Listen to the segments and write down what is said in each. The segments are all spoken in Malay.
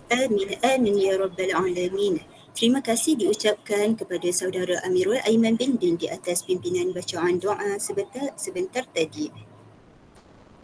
Amin, amin ya rabbal alamin. Terima kasih diucapkan kepada saudara Amirul Aiman Bindin di atas pimpinan bacaan doa sebentar tadi.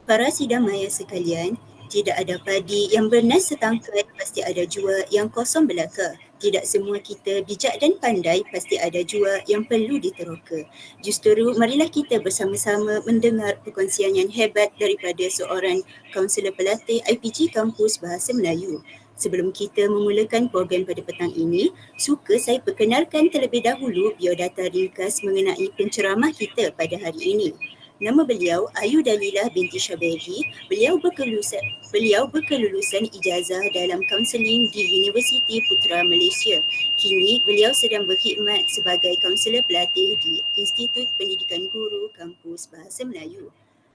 Para sidang maya sekalian, tidak ada padi yang bernas setangkai, pasti ada jua yang kosong belaka. Tidak semua kita bijak dan pandai, pasti ada jua yang perlu diteroka. Justeru, marilah kita bersama-sama mendengar perkongsian yang hebat daripada seorang kaunselor pelatih IPG Kampus Bahasa Melayu. Sebelum kita memulakan program pada petang ini, suka saya perkenalkan terlebih dahulu biodata ringkas mengenai penceramah kita pada hari ini. Nama beliau Ayu Dalilah binti Syaberi. Beliau berkelulusan ijazah dalam kaunseling di Universiti Putra Malaysia. Kini beliau sedang berkhidmat sebagai kaunselor pelatih di Institut Pendidikan Guru Kampus Bahasa Melayu.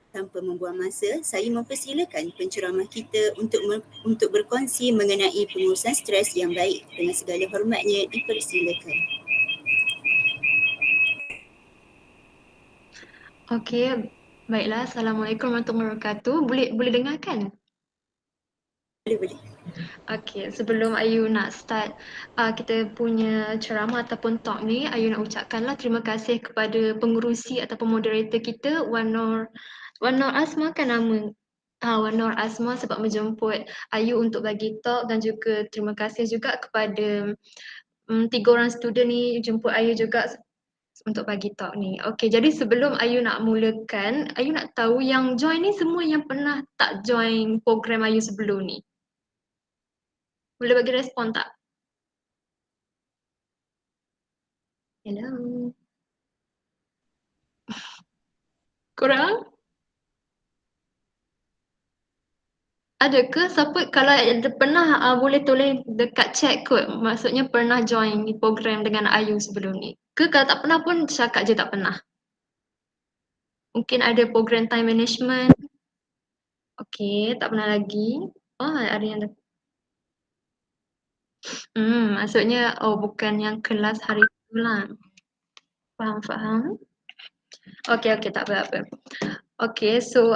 Tanpa membuang masa, saya mempersilakan penceramah kita untuk berkongsi mengenai pengurusan stres yang baik. Dengan segala hormatnya, dipersilakan. Okey, baiklah. Assalamualaikum warahmatullahi wabarakatuh. Boleh dengar kan? Boleh. Okey, sebelum Ayu nak start kita punya ceramah ataupun talk ni, Ayu nak ucapkanlah terima kasih kepada pengerusi ataupun moderator kita, Wan Nur Azma kan nama? Wan Nur Azma sebab menjemput Ayu untuk bagi talk, dan juga terima kasih juga kepada 3 orang student ni jemput Ayu juga untuk bagi talk ni. Okey, jadi sebelum Ayu nak mulakan, Ayu nak tahu yang join ni semua yang pernah tak join program Ayu sebelum ni? Boleh bagi respon tak? Hello? Korang? Ada ke siapa kalau ada pernah boleh tulis dekat chat kot. Maksudnya pernah join program dengan Ayu sebelum ni. Ke kalau tak pernah pun cakap je tak pernah. Mungkin ada program time management. Okey, tak pernah lagi. Oh, ada yang dah. Maksudnya bukan yang kelas hari tu lah. Faham. Okay, tak apa. Okay, so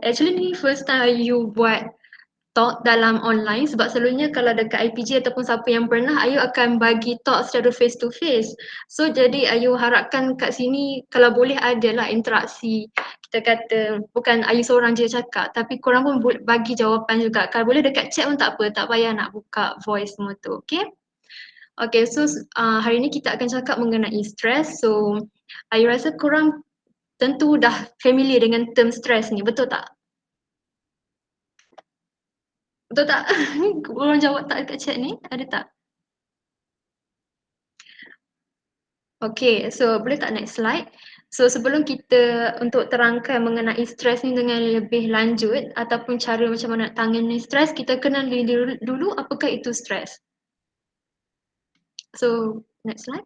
actually ni first time you buat talk dalam online, sebab selalunya kalau dekat IPG ataupun siapa yang pernah, Ayu akan bagi talk secara face to face. So jadi Ayu harapkan kat sini kalau boleh adalah interaksi. Kita kata bukan Ayu seorang je cakap, tapi korang pun bagi jawapan juga. Kalau boleh dekat chat pun tak apa, tak payah nak buka voice semua tu, okay? Okay, so hari ni kita akan cakap mengenai stres. So Ayu rasa korang tentu dah familiar dengan term stres ni, betul tak? Betul tak? Korang jawab tak dekat chat ni? Ada tak? Okay, so boleh tak next slide? So sebelum kita untuk terangkan mengenai stres ni dengan lebih lanjut ataupun cara macam mana nak tangani stres, kita kenal dulu apakah itu stres. So next slide.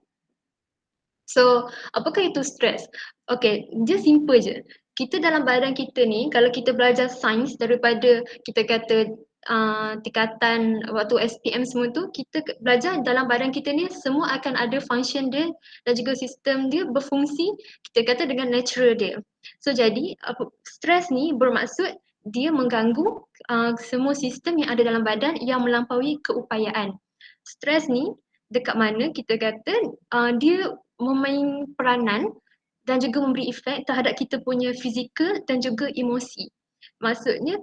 So apakah itu stres? Okay, dia simple je. Kita dalam badan kita ni, kalau kita belajar sains daripada kita kata tingkatan waktu SPM semua tu, kita belajar dalam badan kita ni semua akan ada function dia dan juga sistem dia berfungsi kita kata dengan natural dia. So jadi stres ni bermaksud dia mengganggu semua sistem yang ada dalam badan yang melampaui keupayaan. Stres ni dekat mana kita kata dia memain peranan dan juga memberi efek terhadap kita punya fizikal dan juga emosi. Maksudnya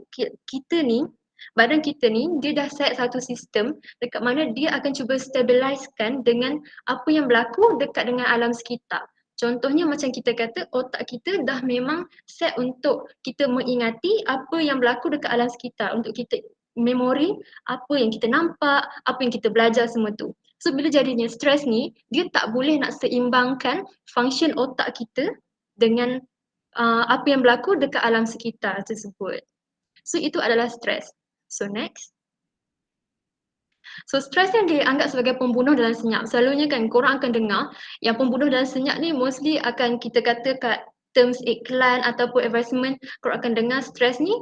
kita ni, badan kita ni dia dah set satu sistem dekat mana dia akan cuba stabilizekan dengan apa yang berlaku dekat dengan alam sekitar. Contohnya macam kita kata otak kita dah memang set untuk kita mengingati apa yang berlaku dekat alam sekitar, untuk kita memori apa yang kita nampak, apa yang kita belajar semua tu. So bila jadinya stres ni, dia tak boleh nak seimbangkan function otak kita dengan apa yang berlaku dekat alam sekitar tersebut. So itu adalah stres. So next. So stres yang dianggap sebagai pembunuh dalam senyap. Selalunya kan korang akan dengar yang pembunuh dalam senyap ni mostly akan kita kata kat terms iklan ataupun advertisement, korang akan dengar stres ni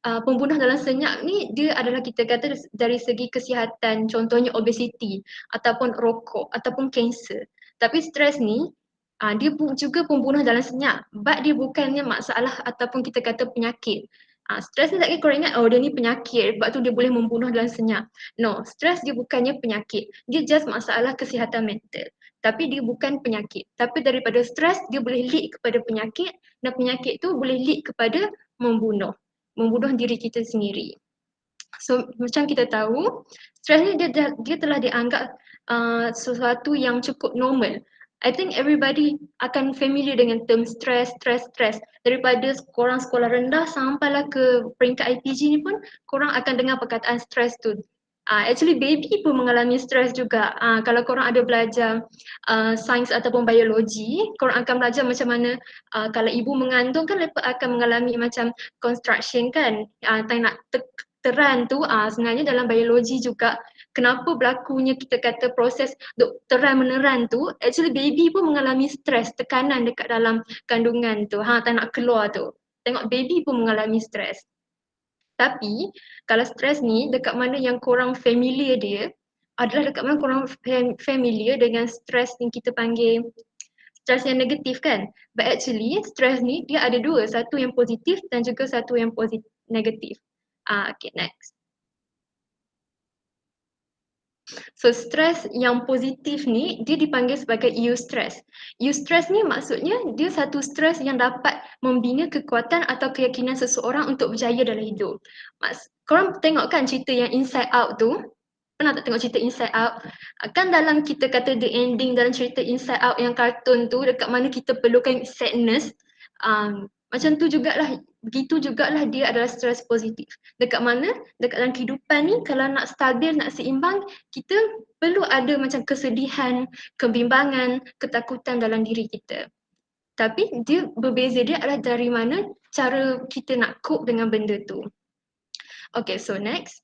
pembunuh dalam senyap ni dia adalah kita kata dari segi kesihatan, contohnya obesity ataupun rokok ataupun kanser. Tapi stres ni Dia juga pembunuh dalam senyap, but dia bukannya masalah ataupun kita kata penyakit. Stres ni tak kira korang ingat, oh dia ni penyakit, sebab tu dia boleh membunuh dalam senyap. No, stres dia bukannya penyakit. Dia just masalah kesihatan mental. Tapi dia bukan penyakit. Tapi daripada stres, dia boleh lead kepada penyakit dan penyakit tu boleh lead kepada membunuh. Membunuh diri kita sendiri. So macam kita tahu, stres ni dia telah dianggap sesuatu yang cukup normal. I think everybody akan familiar dengan term stress. Daripada korang sekolah rendah sampailah ke peringkat IPG ni pun korang akan dengar perkataan stress tu. Actually baby pun mengalami stres juga. Kalau korang ada belajar sains ataupun biologi, korang akan belajar macam mana kalau ibu mengandung kan mereka akan mengalami macam construction kan. Tak nak teran tu sebenarnya dalam biologi juga kenapa berlakunya kita kata proses teran meneran tu, actually baby pun mengalami stres, tekanan dekat dalam kandungan tu, tak nak keluar tu. Tengok baby pun mengalami stres. Tapi kalau stres ni dekat mana yang korang familiar dia adalah dekat mana korang familiar dengan stres yang kita panggil stres yang negatif kan. But actually stres ni dia ada dua, satu yang positif dan juga satu yang negatif. Okay, next. So stres yang positif ni dia dipanggil sebagai eustress. Eustress ni maksudnya dia satu stres yang dapat membina kekuatan atau keyakinan seseorang untuk berjaya dalam hidup. Korang tengok kan cerita yang Inside Out tu? Pernah tak tengok cerita Inside Out? Kan dalam kita kata the ending dalam cerita Inside Out yang kartun tu dekat mana kita perlukan sadness, macam tu jugalah, begitu jugalah dia adalah stres positif. Dekat mana? Dekat dalam kehidupan ni kalau nak stabil, nak seimbang, kita perlu ada macam kesedihan, kebimbangan, ketakutan dalam diri kita. Tapi dia berbeza dia adalah dari mana cara kita nak cope dengan benda tu. Okay, so next.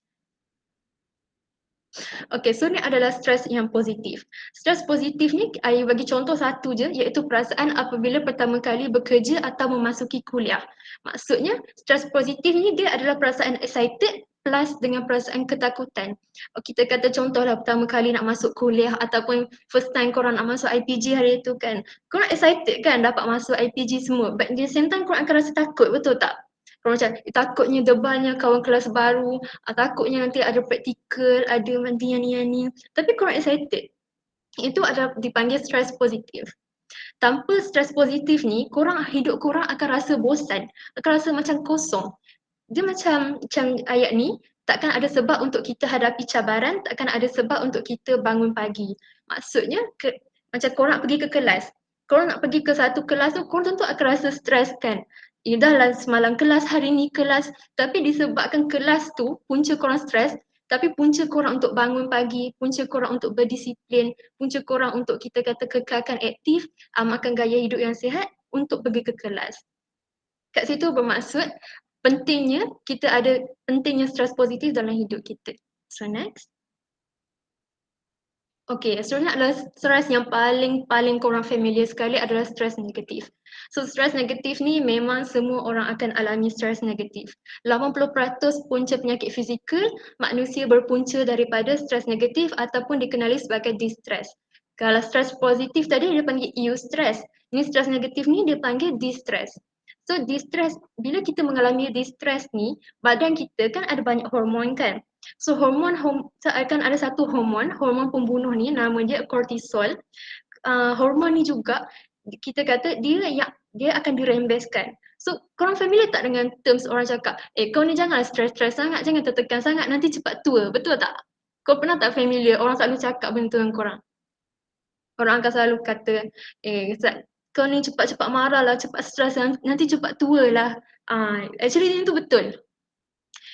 Okay, so ni adalah stres yang positif. Stres positif ni, I bagi contoh satu je, iaitu perasaan apabila pertama kali bekerja atau memasuki kuliah. Maksudnya, stres positif ni dia adalah perasaan excited plus dengan perasaan ketakutan. Kita kata contohlah pertama kali nak masuk kuliah ataupun first time korang nak masuk IPG hari itu kan. Korang excited kan dapat masuk IPG semua, but di same time korang akan rasa takut, betul tak? Korang macam takutnya debannya kawan kelas baru, takutnya nanti ada praktikal, ada nanti yang ni. Tapi korang excited. Itu adalah dipanggil stres positif. Tanpa stres positif ni, hidup korang akan rasa bosan, akan rasa macam kosong. Dia macam ayat ni, takkan ada sebab untuk kita hadapi cabaran, takkan ada sebab untuk kita bangun pagi. Maksudnya, macam korang pergi ke kelas, korang nak pergi ke satu kelas tu, korang tentu akan rasa stres kan. Dah lah semalam kelas, hari ni kelas, tapi disebabkan kelas tu punca korang stres, tapi punca korang untuk bangun pagi, punca korang untuk berdisiplin, punca korang untuk kita kata kekalkan aktif, makan gaya hidup yang sihat untuk pergi ke kelas. Kat situ bermaksud pentingnya kita ada pentingnya stres positif dalam hidup kita. So next. Okay, seterusnya adalah stres yang paling korang familiar sekali adalah stres negatif. So stres negatif ni memang semua orang akan alami stres negatif. 80% punca penyakit fizikal manusia berpunca daripada stres negatif ataupun dikenali sebagai distress. Kalau stres positif tadi dia panggil eustress. Ni stres negatif ni dia panggil distress. So distress, bila kita mengalami distress ni, badan kita kan ada banyak hormon kan. So akan ada satu hormon pembunuh ni nama dia kortisol. Hormon ni juga kita kata dia akan dirembeskan. So korang familiar tak dengan terms orang cakap, kau ni jangan stres sangat, jangan tertekan sangat, nanti cepat tua, betul tak? Kau pernah tak familiar orang selalu cakap benda tu dengan korang? Orang akan selalu kata, kau ni cepat-cepat marah lah, cepat stres, nanti cepat tua lah. Actually ini tu betul.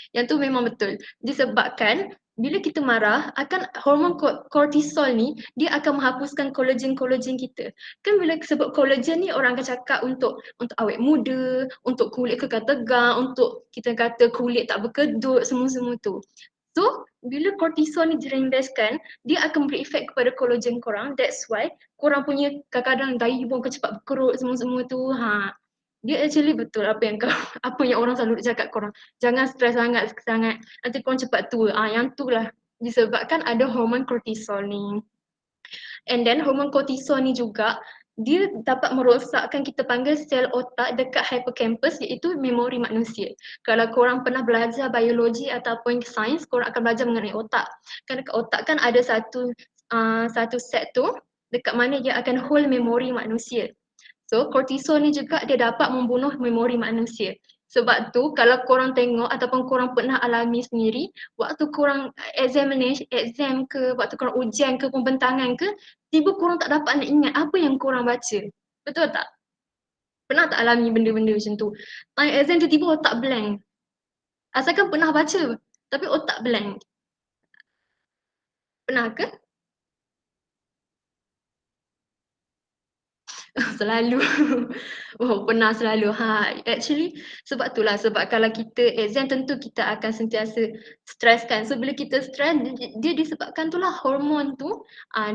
Yang tu memang betul. Disebabkan bila kita marah, akan hormon kortisol ni, dia akan menghapuskan kolagen kita. Kan bila sebut kolagen ni, orang akan cakap untuk awet muda, untuk kulit kekal tegang, untuk kita kata kulit tak berkedut, semua-semua tu. So, bila kortisol ni dirembeskan, dia akan beri efek kepada kolagen korang. That's why korang punya kadang-kadang daya pun akan cepat berkerut, semua-semua tu. Dia actually betul apa yang orang selalu cakap korang. Jangan stres sangat, nanti korang cepat tua. Yang tu lah disebabkan ada hormon kortisol ni. And then hormon kortisol ni juga dia dapat merosakkan kita panggil sel otak dekat hippocampus iaitu memori manusia. Kalau korang pernah belajar biologi ataupun sains, korang akan belajar mengenai otak. Kan dekat otak kan ada satu set tu dekat mana dia akan hold memori manusia. So kortisol ni juga dia dapat membunuh memori manusia. Sebab tu kalau korang tengok ataupun korang pernah alami sendiri, waktu korang exam ke, waktu korang ujian ke, pembentangan ke, tiba korang tak dapat nak ingat apa yang korang baca. Betul tak? Pernah tak alami benda-benda macam tu? Time exam tiba-tiba otak blank. Asalkan pernah baca, tapi otak blank. Pernah ke? Selalu. Oh, pernah selalu. Actually sebab itulah, sebab kalau kita exam tentu kita akan sentiasa stres kan. So bila kita stres, dia disebabkan itulah hormon tu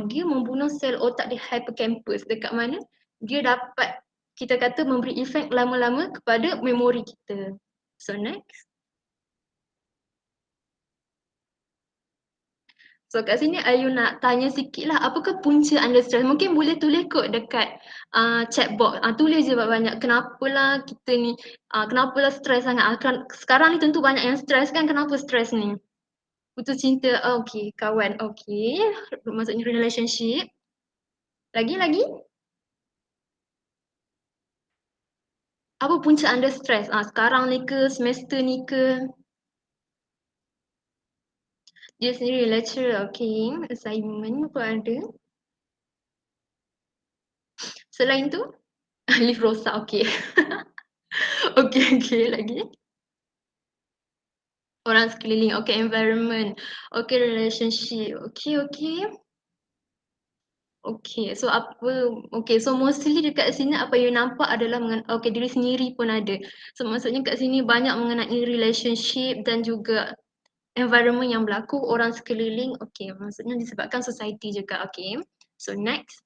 dia membunuh sel otak di hippocampus dekat mana dia dapat kita kata memberi efek lama-lama kepada memori kita. So next. So kat sini Ayu nak tanya sikit lah, apakah punca anda stres? Mungkin boleh tulis kot dekat chat box. Tulis je banyak kenapalah kita ni, kenapalah stres sangat. Sekarang ni tentu banyak yang stres kan, kenapa stres ni? Putus cinta, okay, kawan, okay. Maksudnya relationship. Lagi? Apa punca anda stres? Sekarang ni ke, semester ni ke? Dia sendiri lecturer, okay. Assignment apa ada? Selain tu? Lift rosak, okay. Okay, lagi. Orang sekeliling, okay, environment, okay, relationship, okay. Okay, so mostly dekat sini apa you nampak adalah okay, diri sendiri pun ada. So maksudnya kat sini banyak mengenai relationship dan juga environment yang berlaku, orang sekeliling, okay, maksudnya disebabkan society juga, okay. So next.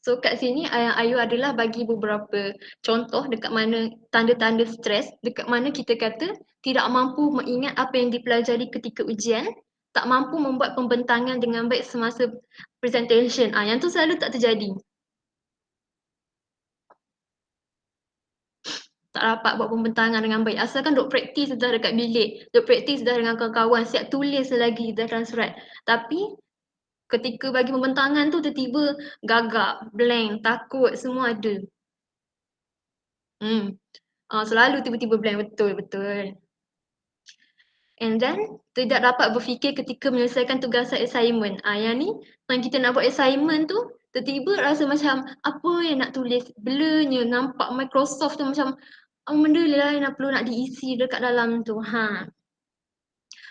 So kat sini Ayu adalah bagi beberapa contoh dekat mana tanda-tanda stres, dekat mana kita kata tidak mampu mengingat apa yang dipelajari ketika ujian, tak mampu membuat pembentangan dengan baik semasa presentation. Yang tu selalu tak terjadi. Tak dapat buat pembentangan dengan baik. Asalkan duk praktis dah dekat bilik, duk praktis dah dengan kawan-kawan, siap tulis lagi dalam surat. Tapi ketika bagi pembentangan tu tiba-tiba gagap, blank, takut, semua ada. Selalu tiba-tiba blank, betul. And then tidak dapat berfikir ketika menyelesaikan tugasan assignment. Yang ni, time kita nak buat assignment tu, tiba-tiba rasa macam apa yang nak tulis, blurnya, nampak Microsoft tu macam apa benda lah yang perlu nak diisi dekat dalam tu.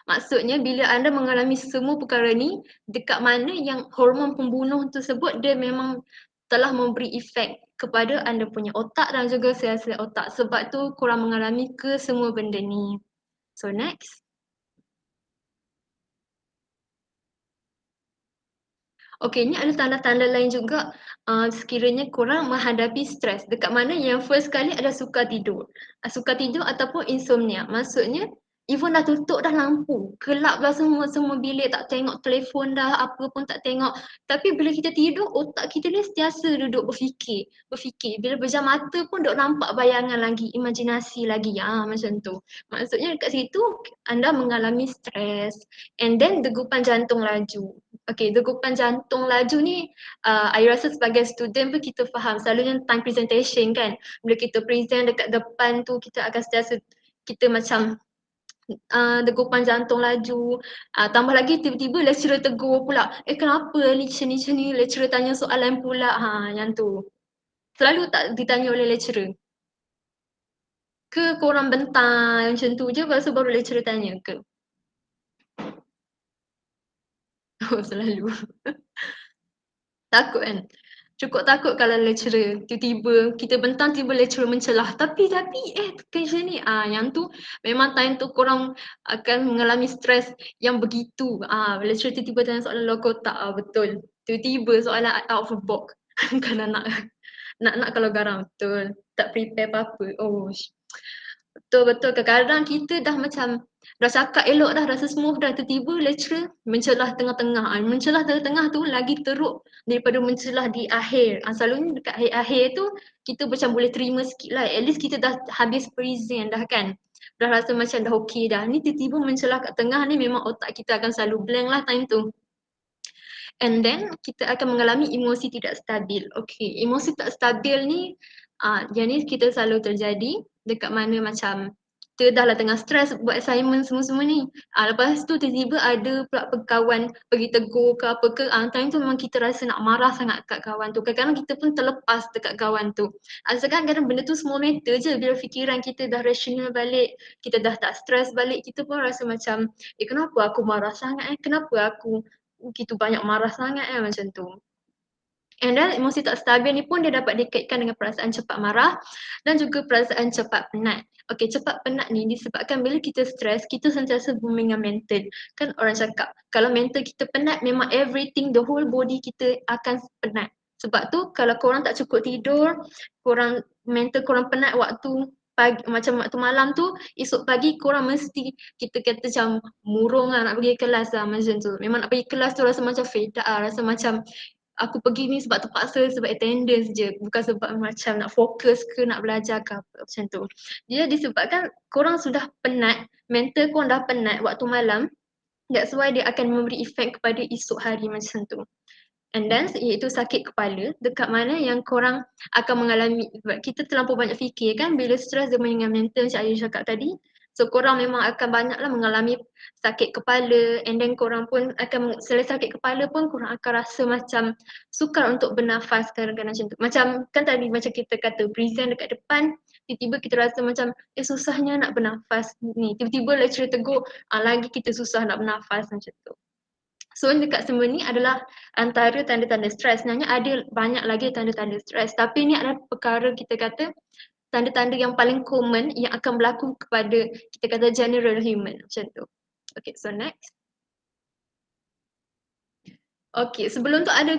Maksudnya bila anda mengalami semua perkara ni, dekat mana yang hormon pembunuh tersebut dia memang telah memberi efek kepada anda punya otak dan juga sel-sel otak. Sebab tu korang mengalami kesemua benda ni. So next. Okay, ni ada tanda-tanda lain juga sekiranya korang menghadapi stres. Dekat mana yang first kali ada sukar tidur. Sukar tidur ataupun insomnia. Maksudnya, even dah tutup dah lampu, gelap dah semua bilik, tak tengok telefon dah, apa pun tak tengok. Tapi bila kita tidur, otak kita ni sentiasa duduk berfikir. Bila pejam mata pun duk nampak bayangan lagi, imajinasi lagi. Macam tu. Maksudnya dekat situ, anda mengalami stres. And then degupan jantung laju. Okay, degupan jantung laju ni I rasa sebagai student pun kita faham. Selalunya time presentation kan. Bila kita present dekat depan tu kita akan sentiasa kita macam degupan jantung laju. Tambah lagi tiba-tiba lecturer tegur pula. Kenapa ni macam ni? Lecturer tanya soalan pula. Yang tu. Selalu tak ditanya oleh lecturer. Ke korang bentang macam tu je lepas tu baru lecturer tanya ke? Oh, selalu. Takut kan? Cukup takut kalau lecturer tiba-tiba kita bentang tiba lecturer mencelah. Tapi macam ni. Yang tu memang time tu korang akan mengalami stres yang begitu. Lecturer tiba-tiba tanya soalan luar kotak. Betul. Tiba-tiba soalan out of the box. Kalau nak kalau garang betul. Tak prepare apa-apa. Betul-betul, kadang-kadang kita dah macam dah cakap elok dah, rasa smooth dah, tiba-tiba lecturer mencelah tengah-tengah. Mencelah tengah-tengah tu lagi teruk daripada mencelah di akhir. Selalunya dekat akhir-akhir tu kita macam boleh terima sikit lah. At least kita dah habis present dah kan. Dah rasa macam dah okey dah. Ni tiba-tiba mencelah kat tengah ni memang otak kita akan selalu blank lah time tu. And then kita akan mengalami emosi tidak stabil. Okay, emosi tak stabil ni yang ni kita selalu terjadi dekat mana macam kita dah lah tengah stres buat assignment semua-semua ni. Lepas tu tiba-tiba ada pula kawan pergi tegur ke apa ke. Time tu memang kita rasa nak marah sangat kat kawan tu. Kadang-kadang kita pun terlepas dekat kawan tu. Kadang-kadang benda tu small matter je. Bila fikiran kita dah rational balik, kita dah tak stres balik, kita pun rasa macam kenapa aku marah sangat kenapa aku begitu banyak marah sangat macam tu. And then emosi tak stabil ni pun dia dapat dikaitkan dengan perasaan cepat marah dan juga perasaan cepat penat. Okay, cepat penat ni disebabkan bila kita stres, kita sentiasa booming dengan mental. Kan orang cakap, kalau mental kita penat, memang everything, the whole body kita akan penat. Sebab tu kalau korang tak cukup tidur, korang mental korang penat waktu pagi, macam waktu malam tu, esok pagi korang mesti kita kata macam murung lah nak pergi kelas lah macam tu. Memang nak pergi kelas tu rasa macam fed up lah, rasa macam aku pergi ni sebab terpaksa, sebab attendance je, bukan sebab macam nak fokus ke nak belajar ke apa macam tu. Dia disebabkan korang sudah penat, mental korang dah penat waktu malam, that's why dia akan memberi efek kepada esok hari macam tu. And then iaitu sakit kepala, dekat mana yang korang akan mengalami, kita terlampau banyak fikir kan, bila stres dia dengan mental macam Ayu cakap tadi. So korang memang akan banyaklah mengalami sakit kepala, and then korang pun akan, selain sakit kepala pun korang akan rasa macam sukar untuk bernafas kadang-kadang macam tu. Macam kan tadi macam kita kata present dekat depan, tiba-tiba kita rasa macam susahnya nak bernafas ni. Tiba-tiba lecturer tegur, lagi kita susah nak bernafas macam tu. So dekat semua ni adalah antara tanda-tanda stres. Sebenarnya ada banyak lagi tanda-tanda stres. Tapi ni adalah perkara kita kata tanda-tanda yang paling common yang akan berlaku kepada kita kata general human macam tu. Okay, so next. Okay, sebelum tu ada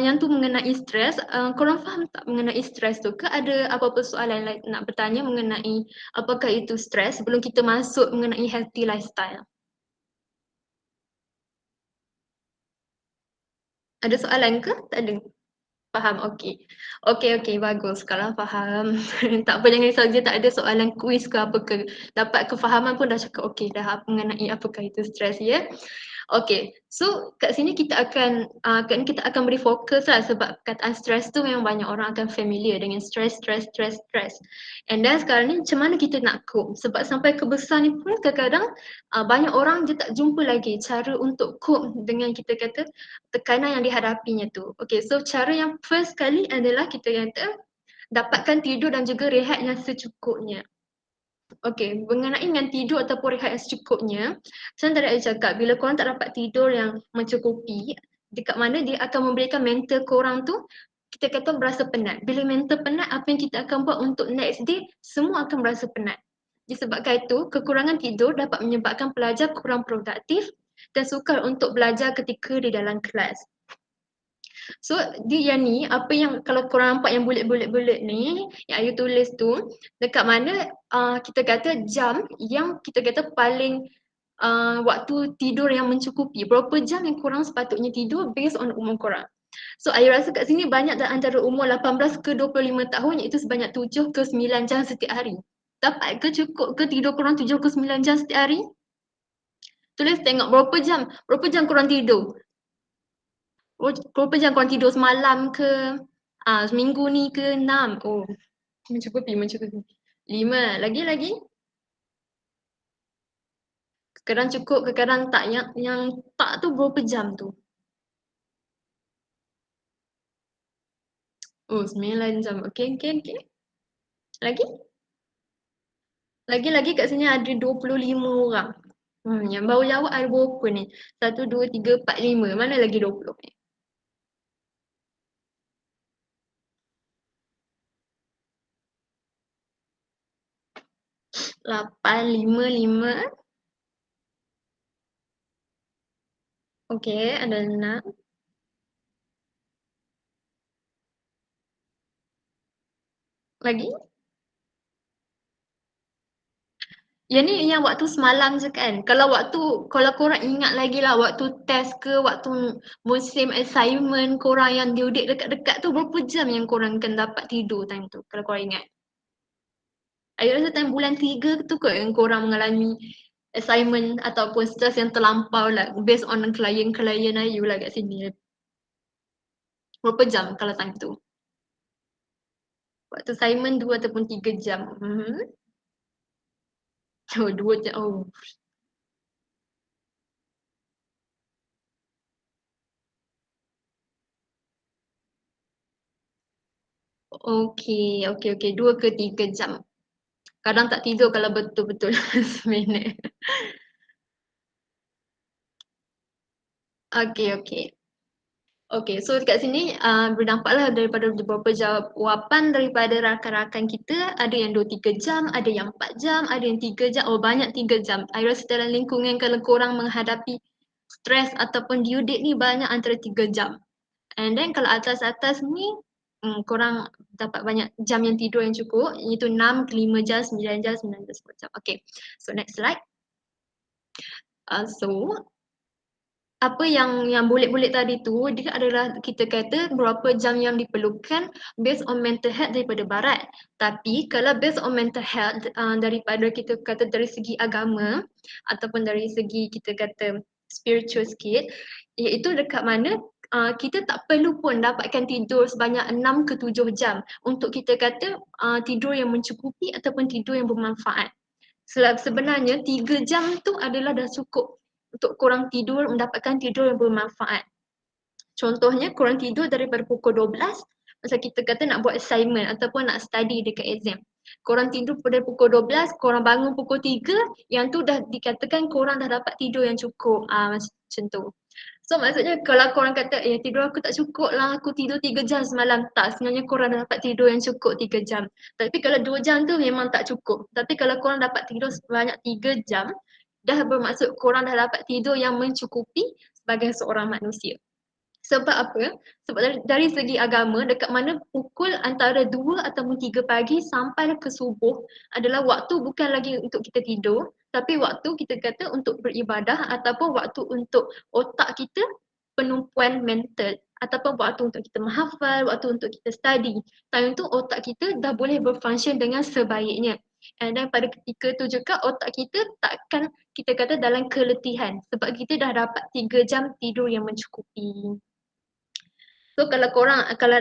yang tu mengenai stres. Korang faham tak mengenai stres tu? Ke ada apa-apa soalan lain nak bertanya mengenai apakah itu stres sebelum kita masuk mengenai healthy lifestyle? Ada soalan ke? Tak ada? Faham, okey. Okey, bagus. Kalau faham, tak apa jangan risau je, tak ada soalan kuis ke apa ke. Dapat kefahaman pun dah cakap okey dah mengenai apakah itu stres ya. Okay, so kat sini kita akan kita akan beri fokus lah sebab perkataan stress tu memang banyak orang akan familiar dengan stress. And then sekarang ni macam mana kita nak cope? Sebab sampai ke besar ni pun kadang-kadang banyak orang dia tak jumpa lagi cara untuk cope dengan kita kata tekanan yang dihadapinya tu. Okay, so cara yang first kali adalah kita kata dapatkan tidur dan juga rehat yang secukupnya. Okay, mengenai dengan tidur ataupun rehat yang secukupnya, macam tadi saya cakap, bila korang tak dapat tidur yang mencukupi, dekat mana dia akan memberikan mental korang tu, kita kata berasa penat. Bila mental penat, apa yang kita akan buat untuk next day, semua akan berasa penat. Disebabkan itu, kekurangan tidur dapat menyebabkan pelajar kurang produktif dan sukar untuk belajar ketika di dalam kelas. So dia yang ni, apa yang kalau korang nampak yang bulat-bulat ni yang Ayu tulis tu, dekat mana kita kata jam yang kita kata paling waktu tidur yang mencukupi. Berapa jam yang korang sepatutnya tidur based on umur korang. So Ayu rasa kat sini banyak antara umur 18 ke 25 tahun, iaitu sebanyak 7 ke 9 jam setiap hari. Dapat ke cukup ke tidur korang 7 ke 9 jam setiap hari? Tulis tengok berapa jam korang tidur. Berapa jam korang tidur semalam ke? Seminggu ni ke 6? Oh, mencukupi. 5. Lagi? Kadang cukup, kadang tak. Yang tak tu berapa jam tu? Oh, 9 jam. Okay. Lagi? Lagi kat sini ada 25 orang. Yang baru jawab ada berapa ni? 1, 2, 3, 4, 5. Mana lagi 20 ni? 8, 5, 5. Okay, ada 6. Lagi? Yang ni yang waktu semalam je kan. Kalau korang ingat lagi lah waktu test ke, waktu musim assignment korang yang due date dekat-dekat tu, berapa jam yang korang akan dapat tidur time tu kalau korang ingat? I rasa time bulan 3 tu kot yang korang mengalami assignment ataupun stress yang terlampau lah based on klien-klien Ayu lah kat sini. Berapa jam kalau time tu? Waktu assignment 2 ataupun 3 jam. Oh, 2 jam. Oh. Okey. 2 ke 3 jam. Kadang tak tidur kalau betul-betul seminit. Okey. Okey, so dekat sini berdampaklah daripada beberapa jawapan daripada rakan-rakan kita, ada yang 2-3 jam, ada yang 4 jam, ada yang 3 jam, oh banyak 3 jam. I rasa dalam lingkungan kalau korang menghadapi stres ataupun due date ni banyak antara 3 jam. And then kalau atas-atas ni korang dapat banyak jam yang tidur yang cukup, iaitu 6 ke 5 jam, 9 jam, 9 jam, 10 jam. Okay, so next slide. So apa yang bulat-bulat tadi tu, dia adalah kita kata berapa jam yang diperlukan based on mental health daripada barat. Tapi kalau based on mental health daripada kita kata dari segi agama ataupun dari segi kita kata spiritual sikit, iaitu dekat mana kita tak perlu pun dapatkan tidur sebanyak 6 ke 7 jam untuk kita kata tidur yang mencukupi ataupun tidur yang bermanfaat. Sebenarnya 3 jam tu adalah dah cukup untuk korang tidur, mendapatkan tidur yang bermanfaat. Contohnya korang tidur daripada pukul 12, macam kita kata nak buat assignment ataupun nak study dekat exam. Korang tidur pada pukul 12, korang bangun pukul 3, yang tu dah dikatakan korang dah dapat tidur yang cukup. Macam tu. So maksudnya kalau korang kata tidur aku tak cukup lah, aku tidur 3 jam semalam. Tak, sebenarnya korang dah dapat tidur yang cukup 3 jam. Tapi kalau 2 jam tu memang tak cukup. Tapi kalau korang dapat tidur sebanyak 3 jam, dah bermaksud korang dah dapat tidur yang mencukupi sebagai seorang manusia. Sebab apa? Sebab dari segi agama, dekat mana pukul antara 2 ataupun 3 pagi sampai ke subuh adalah waktu bukan lagi untuk kita tidur, tapi waktu kita kata untuk beribadah ataupun waktu untuk otak kita penumpuan mental ataupun waktu untuk kita menghafal, waktu untuk kita study. Time tu otak kita dah boleh berfunction dengan sebaiknya. Dan pada ketika tu juga otak kita takkan kita kata dalam keletihan sebab kita dah dapat 3 jam tidur yang mencukupi. So kalau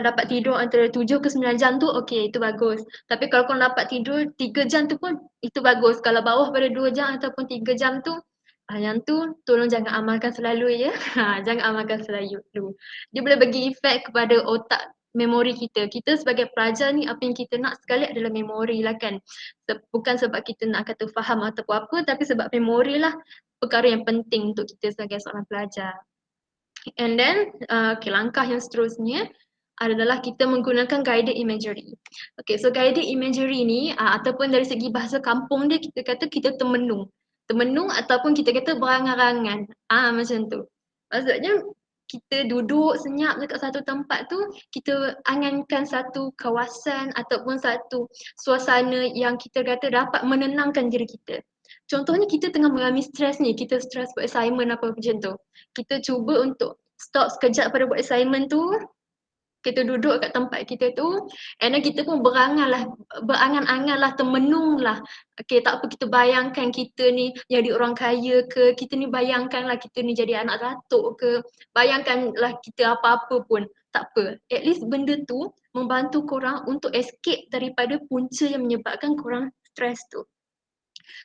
dapat tidur antara 7 ke 9 jam tu okey, itu bagus. Tapi kalau korang dapat tidur 3 jam tu pun itu bagus. Kalau bawah pada 2 jam ataupun 3 jam tu yang tu tolong jangan amalkan selalu ya. Jangan amalkan selalu. Dia boleh bagi efek kepada otak memori kita. Kita sebagai pelajar ni apa yang kita nak sekali adalah memori lah kan. Bukan sebab kita nak kata faham ataupun apa, tapi sebab memori lah perkara yang penting untuk kita sebagai seorang pelajar. And then langkah yang seterusnya adalah kita menggunakan guided imagery. Okay, so guided imagery ni ataupun dari segi bahasa kampung dia kita kata kita temenung. Temenung ataupun kita kata berangan-angan. Macam tu. Maksudnya kita duduk senyap dekat satu tempat tu, kita angankan satu kawasan ataupun satu suasana yang kita kata dapat menenangkan diri kita. Contohnya kita tengah mengalami stres ni, kita stres buat assignment apa macam tu. Kita cuba untuk stop sekejap pada buat assignment tu, kita duduk kat tempat kita tu, and then kita pun berangan-angan lah, termenung lah. Okay, tak apa kita bayangkan kita ni jadi orang kaya ke, kita ni bayangkan lah kita ni jadi anak datuk ke, bayangkan lah kita apa-apa pun, tak apa. At least benda tu membantu korang untuk escape daripada punca yang menyebabkan korang stres tu.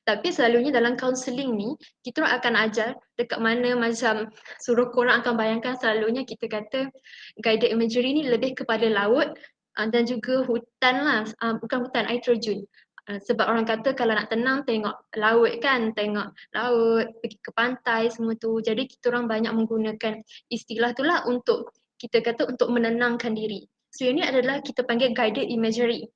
Tapi selalunya dalam kaunseling ni, kita orang akan ajar dekat mana macam suruh korang akan bayangkan selalunya kita kata guided imagery ni lebih kepada laut dan juga hutan lah, bukan hutan, air terjun. Sebab orang kata kalau nak tenang tengok laut kan, tengok laut, pergi ke pantai semua tu. Jadi kita orang banyak menggunakan istilah tu lah untuk kita kata untuk menenangkan diri. So ini adalah kita panggil guided imagery.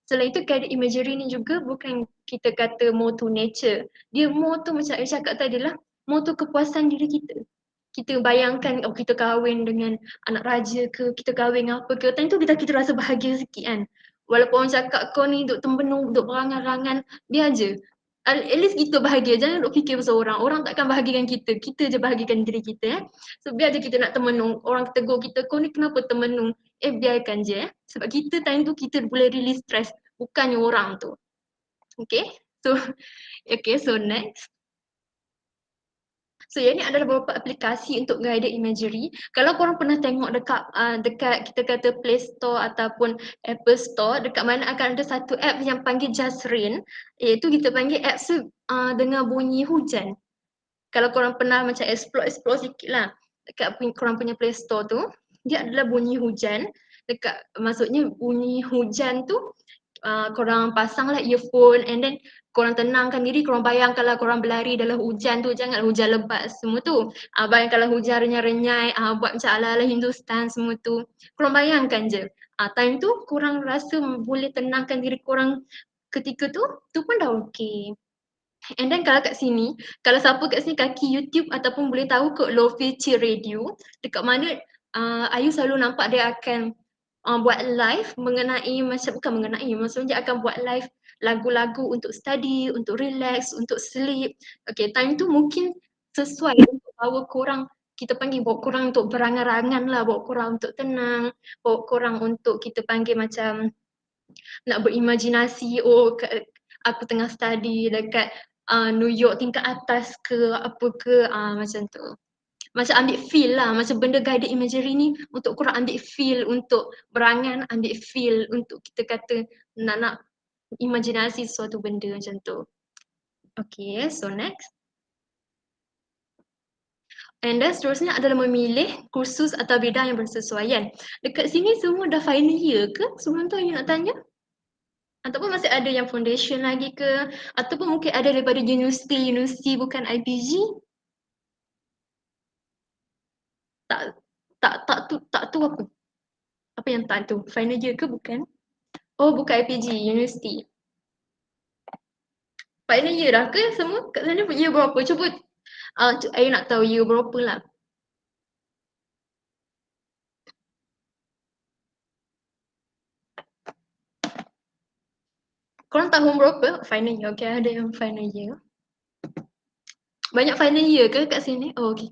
Selain itu guided imagery ni juga bukan kita kata more to nature. Dia more tu macam saya cakap tadi lah, more tu kepuasan diri kita. Kita bayangkan kita kahwin dengan anak raja ke, kita kahwin apa ke, time tu kita rasa bahagia sikit kan. Walaupun orang cakap kau ni duk tembenung, duk berangan-angan, biar je. At least kita bahagia, jangan duk fikir pasal orang. Orang takkan bahagikan kita je bahagikan diri kita. So biar je kita nak termenung, orang tegur kita, kau ni kenapa termenung? Biarkan je. Sebab kita time tu kita boleh release stress, bukannya orang tu. Okay, so so next. So yang ni adalah beberapa aplikasi untuk guided imagery. Kalau korang pernah tengok dekat kita kata Play Store ataupun Apple Store, dekat mana akan ada satu app yang panggil Just Rain, iaitu kita panggil app tu dengar bunyi hujan. Kalau korang pernah macam explore sikit lah dekat korang punya Play Store tu, dia adalah bunyi hujan. Maksudnya bunyi hujan tu korang pasanglah earphone and then korang tenangkan diri, korang bayangkanlah korang berlari dalam hujan tu, jangan hujan lebat semua tu. Bayangkanlah hujan renyai-renyai, buat macam ala-ala Hindustan semua tu. Korang bayangkan je. Time tu korang rasa boleh tenangkan diri korang ketika tu pun dah okey. And then kalau kat sini, kalau siapa kat sini kaki YouTube ataupun boleh tahu ke Lofi Chill Radio, dekat mana Ayu selalu nampak dia akan buat live bukan mengenai, maksudnya dia akan buat live lagu-lagu untuk study, untuk relax, untuk sleep. Okay, time tu mungkin sesuai untuk bawa korang, kita panggil bawa korang untuk berangan-angan lah, bawa korang untuk tenang, bawa korang untuk kita panggil macam nak berimajinasi, aku tengah study dekat New York tingkat atas ke apa ke, macam tu. Macam ambil feel lah, macam benda guided imagery ni untuk korang ambil feel untuk berangan, ambil feel untuk kita kata nak imajinasi sesuatu benda macam tu. Okay, so next. And then seterusnya adalah memilih kursus atau bidang yang bersesuaian. Dekat sini semua dah final year ke? Sebelum tu Ayu nak tanya. Ataupun masih ada yang foundation lagi ke? Ataupun mungkin ada daripada universiti bukan IPG? Tak tu apa? Apa yang tak tu? Final year ke bukan? Oh, bukan IPG, universiti. Final year dah ke semua? Kat sana year berapa? Cuba Ayu nak tahu year berapa lah. Korang tahun berapa? Final year. Okay, ada yang final year. Banyak final year ke kat sini? Oh, okay.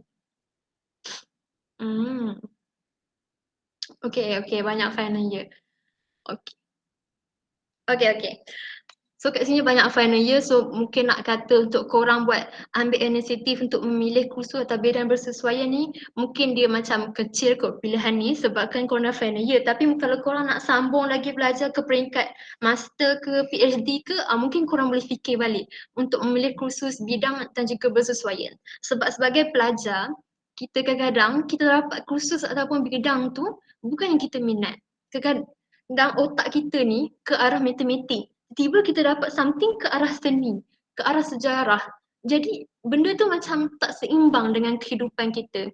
Okay, banyak final year. Okay. So kat sini banyak final year, so mungkin nak kata untuk korang buat ambil inisiatif untuk memilih kursus atau bidang bersesuaian ni, mungkin dia macam kecil kot pilihan ni sebabkan korang dah final year. Tapi kalau korang nak sambung lagi belajar ke peringkat master ke PhD ke, mungkin korang boleh fikir balik untuk memilih kursus bidang dan juga bersesuaian. Sebab sebagai pelajar, kita kadang-kadang kita dapat kursus ataupun bidang tu bukan yang kita minat. Kadang-kadang otak kita ni ke arah matematik, tiba kita dapat something ke arah seni, ke arah sejarah. Jadi benda tu macam tak seimbang dengan kehidupan kita.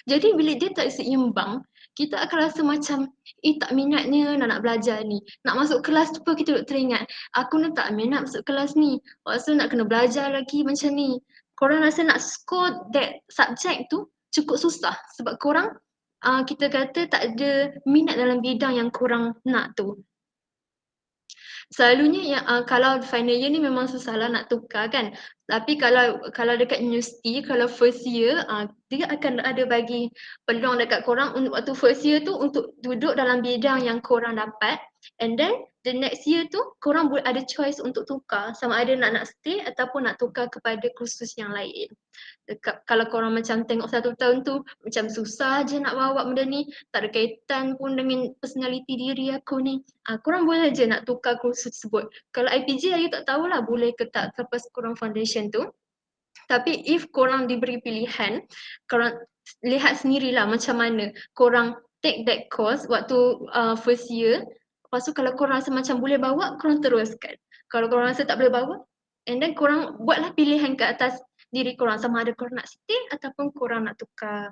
Jadi bila dia tak seimbang, kita akan rasa macam tak minatnya nak belajar ni. Nak masuk kelas tu pun kita teringat, aku ni tak minat masuk kelas ni. Lepas tu nak kena belajar lagi macam ni. Korang rasa nak score that subject tu cukup susah sebab korang kita kata tak ada minat dalam bidang yang korang nak tu. Selalunya kalau final year ni memang susahlah nak tukar kan. Tapi kalau dekat universiti, kalau first year, dia akan ada bagi peluang dekat korang untuk waktu first year tu untuk duduk dalam bidang yang korang dapat. And then the next year tu korang boleh ada choice untuk tukar sama ada nak stay ataupun nak tukar kepada kursus yang lain. Kalau korang macam tengok satu tahun tu macam susah je nak bawa benda ni, tak ada kaitan pun dengan personality diri aku ni, korang boleh je nak tukar kursus tersebut. Kalau IPG Ayu tak tahulah boleh ke tak lepas korang foundation tu. Tapi if korang diberi pilihan, korang lihat sendirilah macam mana korang take that course waktu first year. Lepas tu kalau korang rasa macam boleh bawa, korang teruskan. Kalau korang rasa tak boleh bawa, and then korang buatlah pilihan ke atas diri korang sama ada korang nak stay ataupun korang nak tukar.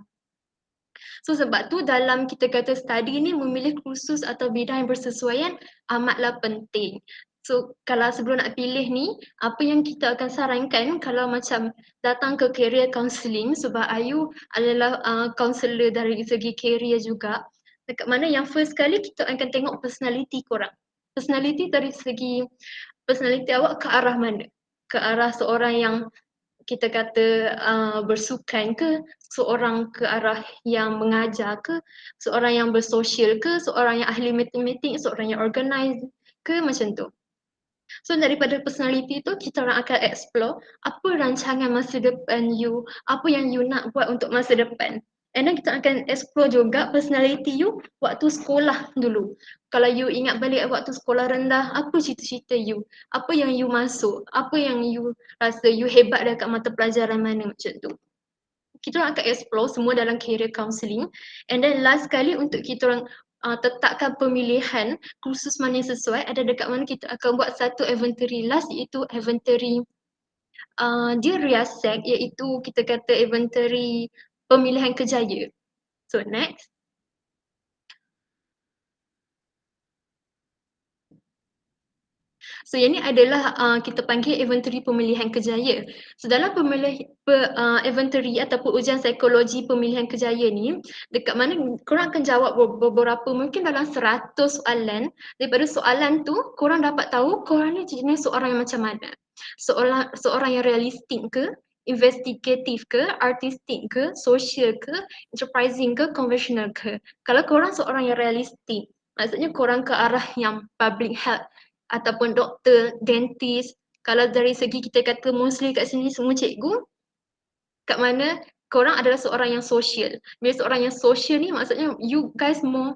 So sebab tu dalam kita kata study ni memilih kursus atau bidang yang bersesuaian amatlah penting. So kalau sebelum nak pilih ni, apa yang kita akan sarankan kalau macam datang ke career counselling, sebab Ayu adalah counselor dari segi career juga, dekat mana yang first kali kita akan tengok personality korang. Personality dari segi personality awak ke arah mana. ke arah seorang yang kita kata bersukan ke, seorang ke arah yang mengajar ke, seorang yang bersosial ke, seorang yang ahli matematik, seorang yang organize ke, macam tu. So daripada personality tu kita orang akan explore apa rancangan masa depan you, apa yang you nak buat untuk masa depan. And then kita akan explore juga personality you waktu sekolah dulu. Kalau you ingat balik waktu sekolah rendah, apa cita-cita you? Apa yang you masuk? Apa yang you rasa you hebat dekat mata pelajaran mana, macam tu. Kita orang akan explore semua dalam career counselling. And then last sekali untuk kita orang tetapkan pemilihan kursus mana yang sesuai, ada dekat mana kita akan buat satu inventory last, iaitu inventory dia riasek, iaitu kita kata inventory pemilihan kerjaya. So next. So yang ni adalah kita panggil inventory pemilihan kerjaya. So dalam inventory ataupun ujian psikologi pemilihan kerjaya ni, dekat mana korang akan jawab beberapa, mungkin dalam 100 soalan. Daripada soalan tu korang dapat tahu korang ni jenis seorang yang macam mana. Seorang yang realistik ke, investigatif ke, artistik ke, social ke, enterprising ke, conventional ke. Kalau korang seorang yang realistik, maksudnya korang ke arah yang public health ataupun doktor, dentist. Kalau dari segi kita kata mostly kat sini semua cikgu, kat mana korang adalah seorang yang social. Bila seorang yang social ni maksudnya you guys more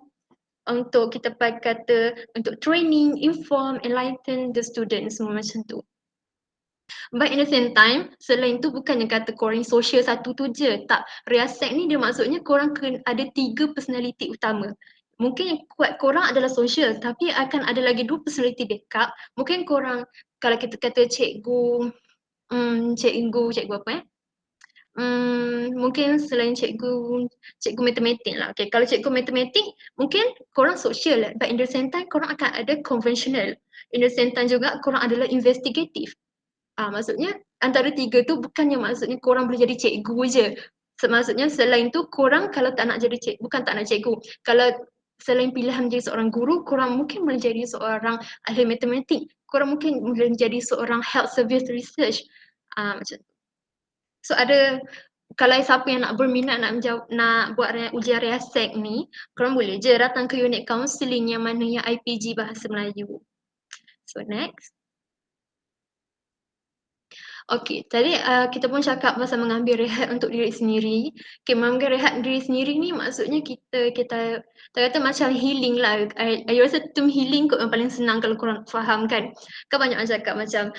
untuk kita kata untuk training, inform, enlighten the students, semua macam tu. But in the same time, selain tu bukannya kata korang social satu tu je. Tak, riasek ni dia maksudnya korang ada 3 personality utama. Mungkin yang kuat korang adalah social, tapi akan ada lagi 2 personality backup. Mungkin korang, kalau kita kata cikgu apa mungkin selain cikgu matematik lah. Okay, kalau cikgu matematik, mungkin korang social, but in the same time korang akan ada conventional. In the same time juga korang adalah investigative. Maksudnya antara 3 tu bukannya maksudnya korang boleh jadi cikgu je. Maksudnya selain tu korang kalau tak nak jadi cikgu, bukan tak nak cikgu. Kalau selain pilihan menjadi seorang guru, korang mungkin boleh jadi seorang ahli matematik. Korang mungkin boleh jadi seorang health service research. Macam tu. So ada, kalau siapa yang nak berminat nak buat ujian riasek ni, korang boleh je datang ke unit counselling yang mana yang IPG Bahasa Melayu. So next. Okey, tadi kita pun cakap pasal mengambil rehat untuk diri sendiri. Okay, mengambil rehat diri sendiri ni maksudnya kita kata macam healing lah. I rasa term healing kot yang paling senang kalau korang faham kan. Kan banyak orang cakap macam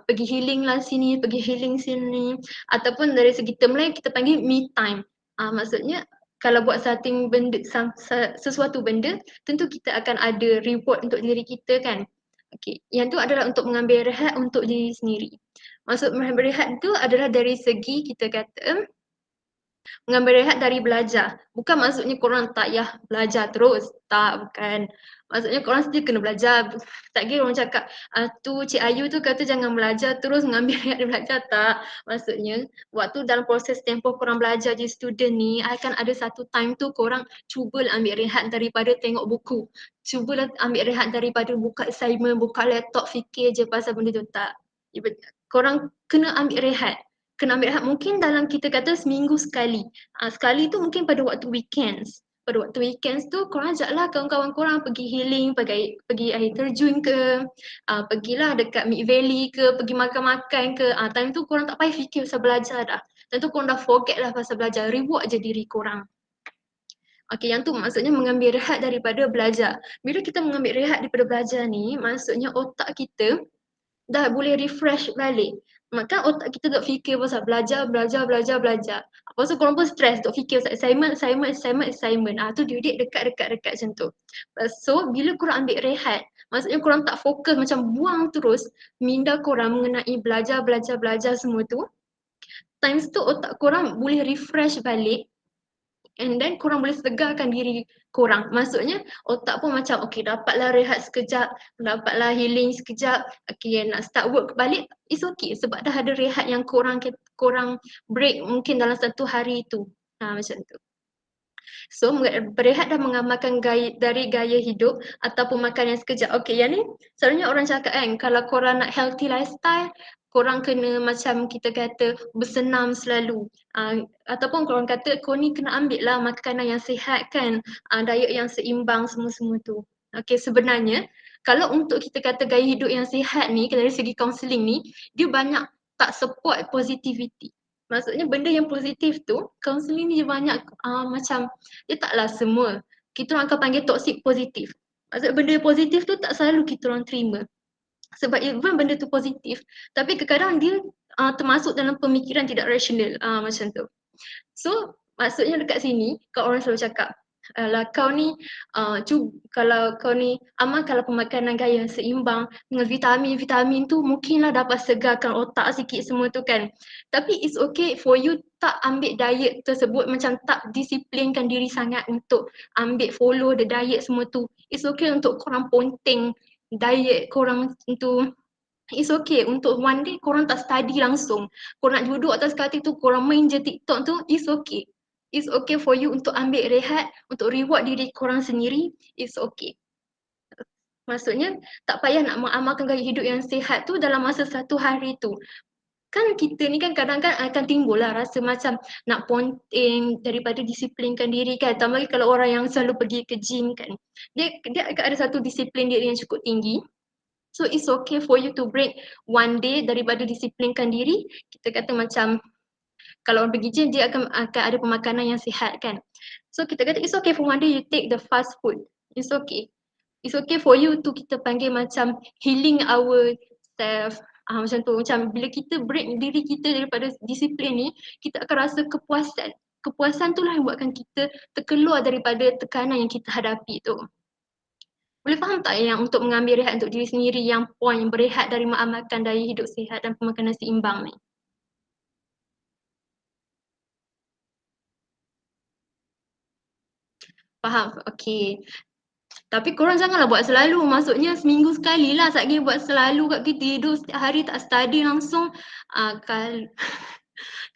pergi healing lah sini, pergi healing sini. Ataupun dari segi term lain kita panggil me time. Maksudnya kalau buat sesuatu benda, tentu kita akan ada reward untuk diri kita kan. Okay, yang tu adalah untuk mengambil rehat untuk diri sendiri. Maksud mengambil rehat tu adalah dari segi kita kata mengambil rehat dari belajar. Bukan maksudnya korang tak payah belajar terus. Tak, bukan. Maksudnya korang still kena belajar. Tak kira orang cakap, tu Cik Ayu tu kata jangan belajar terus mengambil rehat dari belajar. Tak. Maksudnya, waktu dalam proses tempoh korang belajar jadi student ni, akan ada satu time tu korang cubalah ambil rehat daripada tengok buku. Cubalah ambil rehat daripada buka assignment, buka laptop, fikir je pasal benda tu. Tak. Korang kena ambil rehat. Kena ambil rehat mungkin dalam kita kata seminggu sekali. Sekali tu mungkin pada waktu weekends. Pada waktu weekends tu korang ajaklah kawan-kawan korang pergi healing, pergi air terjun ke, pergilah dekat Mid Valley ke, pergi makan-makan ke. Time tu korang tak payah fikir pasal belajar dah. Time tu korang dah forget lah pasal belajar. Reward je diri korang. Okay, yang tu maksudnya mengambil rehat daripada belajar. Bila kita mengambil rehat daripada belajar ni, maksudnya otak kita dah boleh refresh balik. Maka otak kita duk fikir pasal belajar. Lepas tu korang pun stres duk fikir pasal assignment. Tu duduk dekat macam tu. So bila korang ambil rehat, maksudnya korang tak fokus macam buang terus minda korang mengenai belajar semua tu. Times tu otak korang boleh refresh balik. And then korang boleh segarkan diri korang. Maksudnya otak pun macam okay, dapatlah rehat sekejap, dapatlah healing sekejap, okay, nak start work balik, it's okay sebab dah ada rehat yang korang break mungkin dalam satu hari tu. Macam tu. So berehat dan mengamalkan dari gaya hidup ataupun makan yang sekejap. Okay, yang ni selalunya orang cakap kan, kalau korang nak healthy lifestyle, korang kena macam kita kata bersenam selalu. Ataupun korang kata kau ni kena ambil lah makanan yang sihat kan, diet yang seimbang semua-semua tu. Okay, sebenarnya kalau untuk kita kata gaya hidup yang sihat ni, dari segi kaunseling ni, dia banyak tak support positivity. Maksudnya benda yang positif tu, kaunseling ni dia banyak macam, dia taklah semua. Kita orang akan panggil toxic positif. Maksudnya benda positif tu tak selalu kita orang terima. Sebab even benda tu positif, tapi kadang-kadang dia termasuk dalam pemikiran tidak rasional macam tu. So maksudnya dekat sini kalau orang selalu cakap, alah kau ni kalau kau ni amalkanlah pemakanan gaya yang seimbang dengan vitamin tu mungkinlah dapat segarkan otak sikit semua tu kan. Tapi it's okay for you tak ambil diet tersebut, macam tak disiplinkan diri sangat untuk ambil follow the diet semua tu. It's okay untuk korang ponteng diet korang tu. It's okay untuk one day korang tak study langsung. Korang nak duduk atas katil tu, korang main je TikTok tu, it's okay. It's okay for you untuk ambil rehat, untuk reward diri korang sendiri, it's okay. Maksudnya tak payah nak mengamalkan gaya hidup yang sihat tu dalam masa satu hari tu. Kan kita ni kan kadang-kadang akan timbul lah rasa macam nak ponteng daripada disiplinkan diri kan. Tambah lagi kalau orang yang selalu pergi ke gym kan. Dia akan ada satu disiplin diri yang cukup tinggi. So it's okay for you to break one day daripada disiplinkan diri. Kita kata macam kalau orang pergi gym dia akan ada pemakanan yang sihat kan. So kita kata it's okay for one day you take the fast food. It's okay. It's okay for you to kita panggil macam healing our self. Macam tu, macam bila kita break diri kita daripada disiplin ni, kita akan rasa kepuasan. Kepuasan tu lah yang buatkan kita terkeluar daripada tekanan yang kita hadapi tu. Boleh faham tak yang untuk mengambil rehat untuk diri sendiri, yang point berehat dari mengamalkan daya hidup sihat dan pemakanan seimbang ni? Faham? Okay. Tapi korang janganlah buat selalu. Maksudnya seminggu sekali lah. Satgi buat selalu kat kita tidur setiap hari tak study langsung.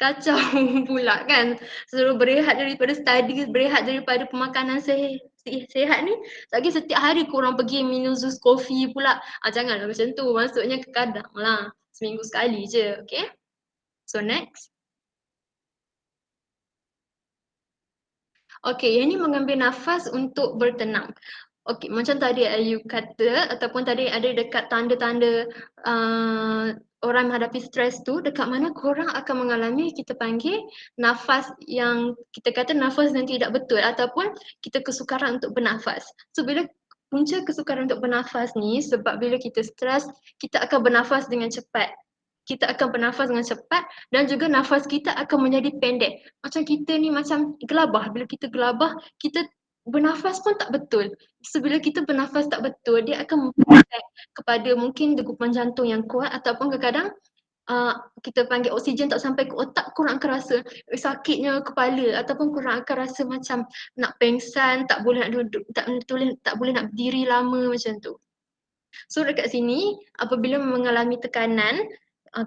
Kacau pula kan. Suruh berehat daripada study, berehat daripada pemakanan sihat ni. Satgi setiap hari korang pergi minum jus kopi pula. Janganlah macam tu. Maksudnya kadang lah. Seminggu sekali je. Okay. So next. Okay, yang ni mengambil nafas untuk bertenang. Okay, macam tadi Ayu kata ataupun tadi ada dekat tanda-tanda orang menghadapi stres tu, dekat mana korang akan mengalami kita panggil nafas yang kita kata nafas yang tidak betul ataupun kita kesukaran untuk bernafas. So bila punca kesukaran untuk bernafas ni sebab bila kita stres, kita akan bernafas dengan cepat. Kita akan bernafas dengan cepat dan juga nafas kita akan menjadi pendek. Macam kita ni macam gelabah. Bila kita gelabah, kita bernafas pun tak betul. So bila kita bernafas tak betul, dia akan mempengaruhi kepada mungkin degupan jantung yang kuat ataupun kadang-kadang kita panggil oksigen tak sampai ke otak, korang akan rasa sakitnya kepala ataupun korang akan rasa macam nak pengsan, tak boleh nak duduk, tak boleh nak berdiri lama macam tu. So dekat sini apabila mengalami tekanan,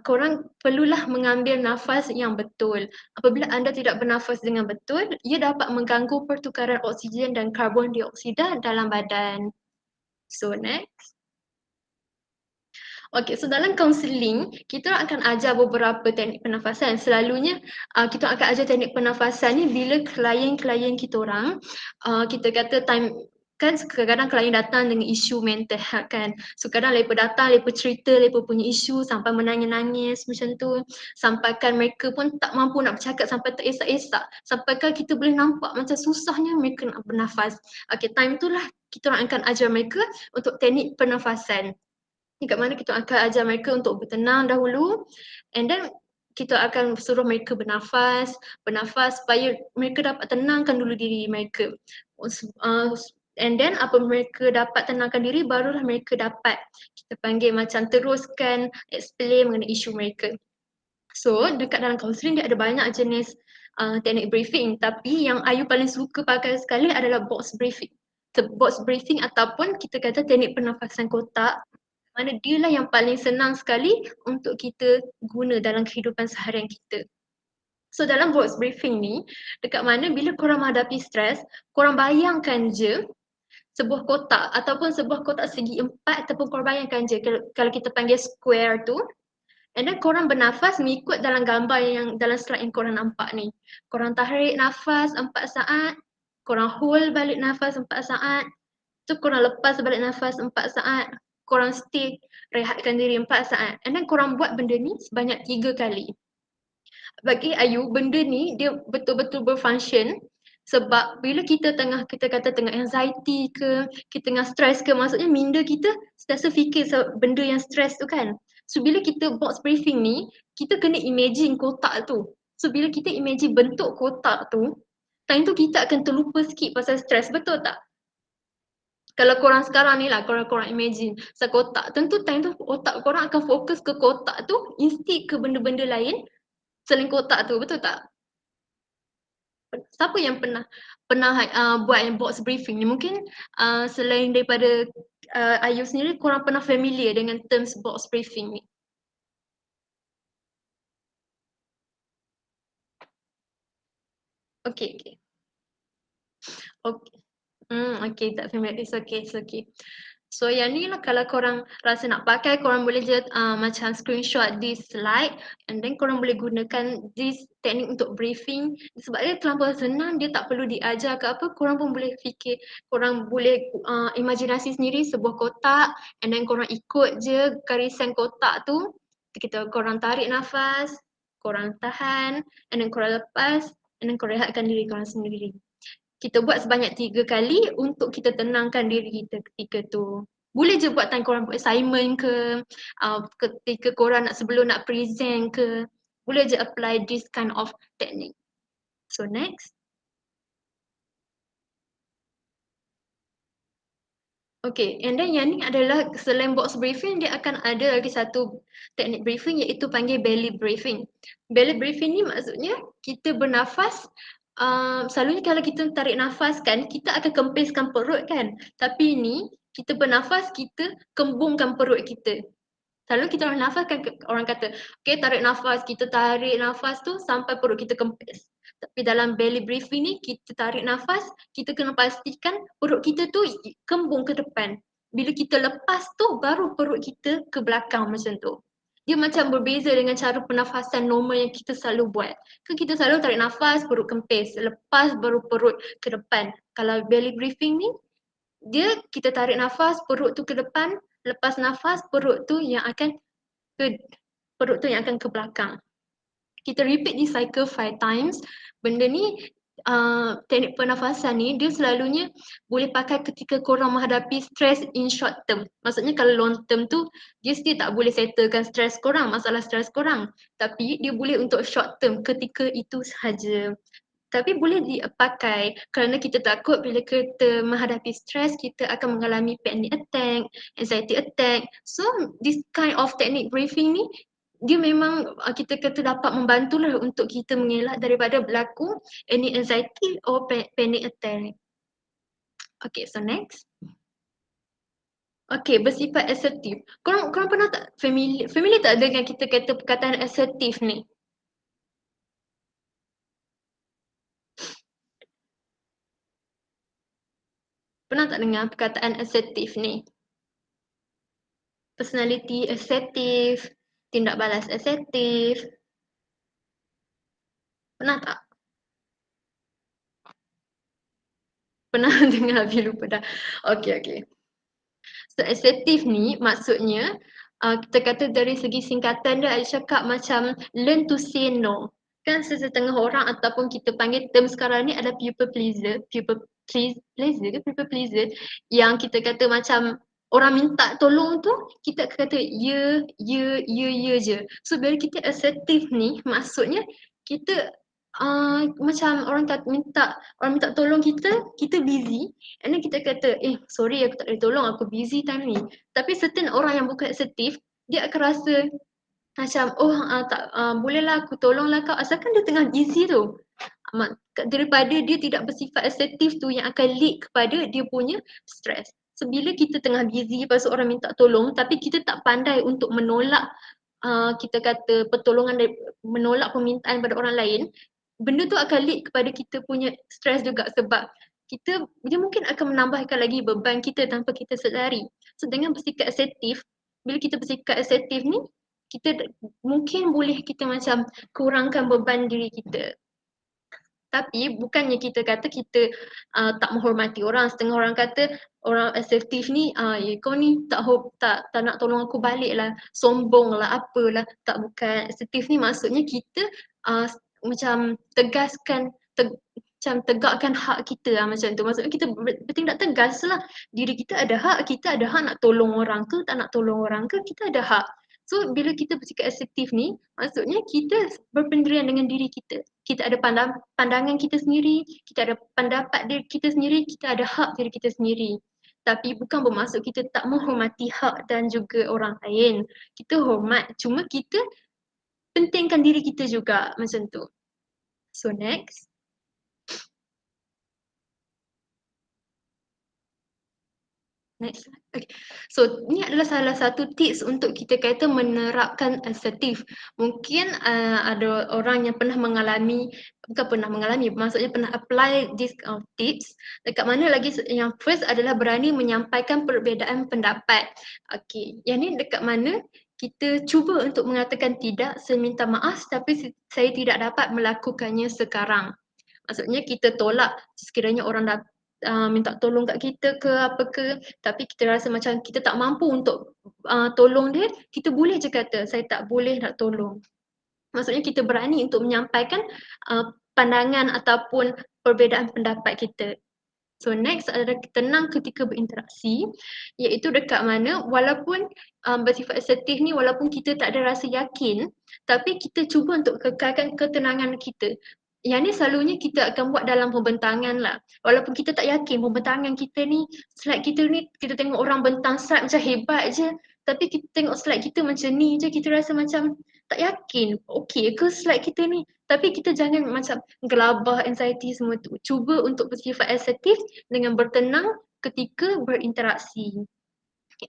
korang perlulah mengambil nafas yang betul. Apabila anda tidak bernafas dengan betul, ia dapat mengganggu pertukaran oksigen dan karbon dioksida dalam badan. So next. Okay, so dalam kaunseling, kita akan ajar beberapa teknik pernafasan. Selalunya kita akan ajar teknik pernafasan ni bila klien-klien kita orang, kita kata time, kan kadang-kadang klien datang dengan isu mental health kan. So kadang mereka datang, mereka cerita, mereka punya isu sampai menangis-nangis macam tu. Sampaikan mereka pun tak mampu nak bercakap sampai teresak-esak. Sampaikan kita boleh nampak macam susahnya mereka nak bernafas. Okay, time tu lah kita akan ajar mereka untuk teknik pernafasan. Dekat mana kita akan ajar mereka untuk bertenang dahulu and then kita akan suruh mereka bernafas supaya mereka dapat tenangkan dulu diri mereka. And then apa mereka dapat tenangkan diri, barulah mereka dapat kita panggil macam teruskan explain mengenai isu mereka. So dekat dalam kaunseling dia ada banyak jenis teknik briefing, tapi yang Ayu paling suka pakai sekali adalah box briefing. Box briefing ataupun kita kata teknik pernafasan kotak, mana dia lah yang paling senang sekali untuk kita guna dalam kehidupan seharian kita. So dalam box briefing ni, dekat mana bila korang menghadapi stres, korang bayangkan je sebuah kotak ataupun sebuah kotak segi 4 ataupun korang bayangkan je kalau kita panggil square tu, And then korang bernafas mengikut dalam gambar yang dalam slide yang korang nampak ni. Korang tarik nafas 4 saat, korang hold balik nafas 4 saat, tu korang lepas balik nafas 4 saat, korang stay rehatkan diri 4 saat. And then korang buat benda ni sebanyak 3 kali. Bagi Ayu, benda ni dia betul-betul berfunction sebab bila kita kata tengah anxiety ke, kita tengah stress ke, maksudnya minda kita sentiasa fikir benda yang stress tu kan. So bila kita box briefing ni, kita kena imagine kotak tu. So bila kita imagine bentuk kotak tu, time tu kita akan terlupa sikit pasal stress, betul tak? Kalau korang sekarang ni lah, korang imagine kotak, tentu time tu otak korang akan fokus ke kotak tu instead ke benda-benda lain selain kotak tu, betul tak? Siapa yang pernah buat yang box briefing ni? Mungkin selain daripada Ayu sendiri, korang pernah familiar dengan terms box briefing ni? Okay, okay. Okay. Okay, tak familiar. It's okay, it's okay. So yang ni lah kalau korang rasa nak pakai, korang boleh je macam screenshot this slide and then korang boleh gunakan this teknik untuk briefing sebab dia terlampau senang, dia tak perlu diajar ke apa, korang pun boleh fikir, korang boleh imajinasi sendiri sebuah kotak and then korang ikut je garisan kotak tu, korang tarik nafas, korang tahan and then korang lepas and then korang rehatkan diri korang sendiri. Kita buat sebanyak 3 kali untuk kita tenangkan diri kita ketika tu. Boleh je buat time korang buat assignment ke, ketika korang sebelum nak present ke, boleh je apply this kind of technique. So next. Okay, and then yang ni adalah selain box briefing, dia akan ada lagi satu teknik briefing iaitu panggil belly briefing. Belly briefing ni maksudnya kita bernafas, selalunya kalau kita tarik nafas kan, kita akan kempiskan perut kan. Tapi ni, kita bernafas, kita kembungkan perut kita. Selalu kita bernafas kan orang kata, okay tarik nafas, kita tarik nafas tu sampai perut kita kempis. Tapi dalam belly briefing ni, kita tarik nafas, kita kena pastikan perut kita tu kembung ke depan. Bila kita lepas tu, baru perut kita ke belakang macam tu. Dia macam berbeza dengan cara pernafasan normal yang kita selalu buat. Kan kita selalu tarik nafas, perut kempis. Lepas baru perut ke depan. Kalau belly briefing ni, dia kita tarik nafas, perut tu ke depan. Lepas nafas, perut tu yang akan ke belakang. Kita repeat this cycle 5 times. Benda ni, teknik pernafasan ni dia selalunya boleh pakai ketika korang menghadapi stress in short term. Maksudnya kalau long term tu dia still tak boleh settlekan stress korang, masalah stress korang. Tapi dia boleh untuk short term ketika itu sahaja. Tapi boleh dipakai kerana kita takut bila kita menghadapi stress kita akan mengalami panic attack, anxiety attack. So this kind of technique briefing ni dia memang kita kata dapat membantulah untuk kita mengelak daripada berlaku any anxiety or panic attack. Okay, so next. Okay, bersifat assertif. Korang pernah tak familiar tak dengan kita kata perkataan assertif ni? Pernah tak dengar perkataan assertif ni? Personality assertif, tindak balas assertif. Pernah tak? Pernah dengar tapi lupa dah. Okay. So assertif ni maksudnya kita kata dari segi singkatan dia, I cakap macam learn to say no. Kan sesetengah orang ataupun kita panggil term sekarang ni ada people pleaser yang kita kata macam orang minta tolong tu kita kata ya je. So bila kita assertif ni maksudnya kita macam orang minta tolong kita busy and then kita kata sorry aku tak boleh tolong, aku busy time ni. Tapi certain orang yang bukan assertif dia akan rasa macam bolehlah aku tolonglah kau asalkan dia tengah busy tu. Daripada dia tidak bersifat assertif tu yang akan lead kepada dia punya stress. So bila kita tengah busy pasal orang minta tolong tapi kita tak pandai untuk menolak kita kata menolak permintaan pada orang lain, benda tu akan lead kepada kita punya stress juga sebab dia mungkin akan menambahkan lagi beban kita tanpa kita sedari. So dengan bersikap asertif, bila kita bersikap asertif ni, mungkin boleh kita macam kurangkan beban diri kita. Tapi bukannya kita kata kita tak menghormati orang. Setengah orang kata orang asertif ni, kau ni tak nak tolong aku balik lah, sombong lah, apalah. Tak, bukan. Asertif ni maksudnya kita macam macam tegakkan hak kita lah macam tu. Maksudnya kita bertindak tegas lah. Diri kita ada hak nak tolong orang ke, tak nak tolong orang ke, kita ada hak. So bila kita bercakap asertif ni, maksudnya kita berpendirian dengan diri kita. Kita ada pandangan kita sendiri, kita ada pendapat diri kita sendiri, kita ada hak diri kita sendiri. Tapi bukan bermaksud kita tak menghormati hak dan juga orang lain. Kita hormat, cuma kita pentingkan diri kita juga macam tu. So next. Next. Okay. So ni adalah salah satu tips untuk kita kata menerapkan asertif. Mungkin ada orang yang maksudnya pernah apply this tips. Dekat mana lagi yang first adalah berani menyampaikan perbezaan pendapat. Okay, yang ni dekat mana kita cuba untuk mengatakan tidak, saya minta maaf tapi saya tidak dapat melakukannya sekarang. Maksudnya kita tolak sekiranya orang minta tolong kat kita ke apa ke, tapi kita rasa macam kita tak mampu untuk tolong dia, kita boleh je kata saya tak boleh nak tolong. Maksudnya kita berani untuk menyampaikan pandangan ataupun perbezaan pendapat kita. So next adalah tenang ketika berinteraksi, iaitu dekat mana walaupun bersifat asertif ni, walaupun kita tak ada rasa yakin, tapi kita cuba untuk kekalkan ketenangan kita. Yang ni selalunya kita akan buat dalam pembentangan lah. Walaupun kita tak yakin pembentangan kita ni, slide kita ni, kita tengok orang bentang slide macam hebat je. Tapi kita tengok slide kita macam ni je, kita rasa macam tak yakin. Okay ke slide kita ni? Tapi kita jangan macam gelabah, anxiety semua tu. Cuba untuk bersifat asertif dengan bertenang ketika berinteraksi.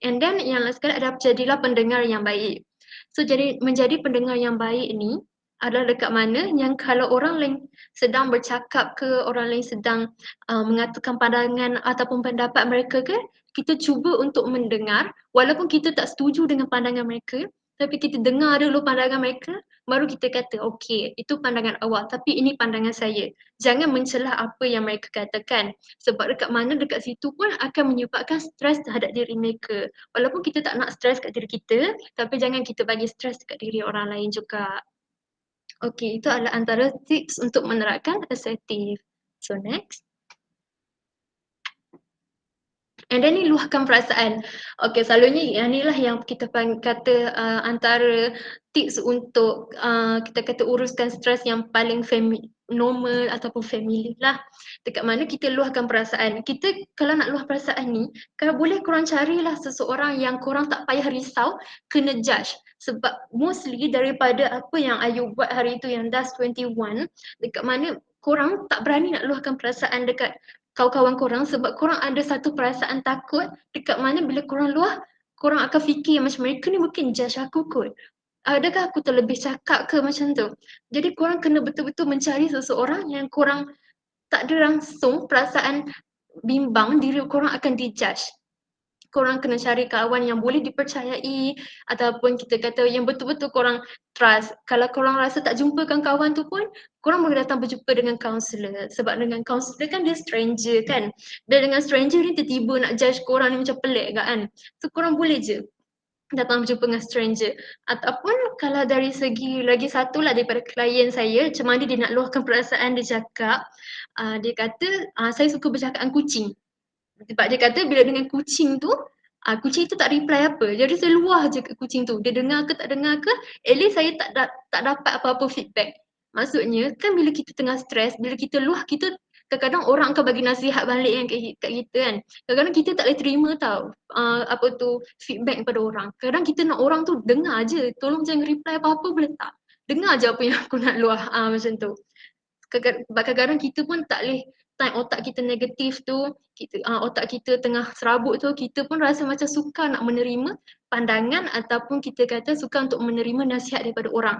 And then yang last sekali adalah jadilah pendengar yang baik. So menjadi pendengar yang baik ni adalah dekat mana yang kalau orang lain sedang bercakap ke, orang lain sedang mengatakan pandangan ataupun pendapat mereka ke, kita cuba untuk mendengar walaupun kita tak setuju dengan pandangan mereka, tapi kita dengar dulu pandangan mereka, baru kita kata, okay, itu pandangan awak tapi ini pandangan saya. Jangan mencelah apa yang mereka katakan. Sebab dekat mana dekat situ pun akan menyebabkan stres terhadap diri mereka. Walaupun kita tak nak stres kat diri kita, tapi jangan kita bagi stres dekat diri orang lain juga. Okay, itu adalah antara tips untuk menerapkan asertif. So next. And then ni luahkan perasaan. Okay, selalunya yang ni lah yang kita kata antara tips untuk kita kata uruskan stres yang paling normal ataupun family lah. Dekat mana kita luahkan perasaan. Kita kalau nak luah perasaan ni, kalau boleh korang carilah seseorang yang korang tak payah risau kena judge. Sebab mostly daripada apa yang Ayu buat hari tu yang DAS 21, dekat mana korang tak berani nak luahkan perasaan dekat kawan-kawan korang sebab korang ada satu perasaan takut dekat mana bila korang luah, korang akan fikir macam mereka ni mungkin judge aku kot. Adakah aku terlebih cakap ke macam tu? Jadi korang kena betul-betul mencari seseorang yang korang tak ada langsung perasaan bimbang diri korang akan dijudge. Korang kena cari kawan yang boleh dipercayai ataupun kita kata yang betul-betul korang trust. Kalau korang rasa tak jumpakan kawan tu pun, korang boleh datang berjumpa dengan kaunselor. Sebab dengan kaunselor kan dia stranger kan. Dia dengan stranger ni tiba-tiba nak judge korang ni macam pelik kan. So korang boleh je datang berjumpa dengan stranger. Ataupun kalau dari segi lagi satu lah daripada klien saya, macam mana dia nak luahkan perasaan, dia cakap, dia kata, saya suka bercakap dengan kucing. Sebab dia kata bila dengan kucing tu, kucing tu tak reply apa. Jadi saya luah je ke kucing tu. Dia dengar ke tak dengar ke, at least saya tak dapat apa-apa feedback. Maksudnya kan bila kita tengah stres, bila kita luah, kita kadang-kadang orang akan bagi nasihat balik kan kat kita kan. Kadang-kadang kita tak boleh terima tau feedback daripada orang. Kadang kita nak orang tu dengar je, tolong jangan reply apa-apa boleh tak. Dengar je apa yang aku nak luah macam tu. Kadang-kadang kita pun tak boleh time otak kita negatif tu, otak kita tengah serabut tu, kita pun rasa macam suka nak menerima pandangan ataupun kita kata suka untuk menerima nasihat daripada orang.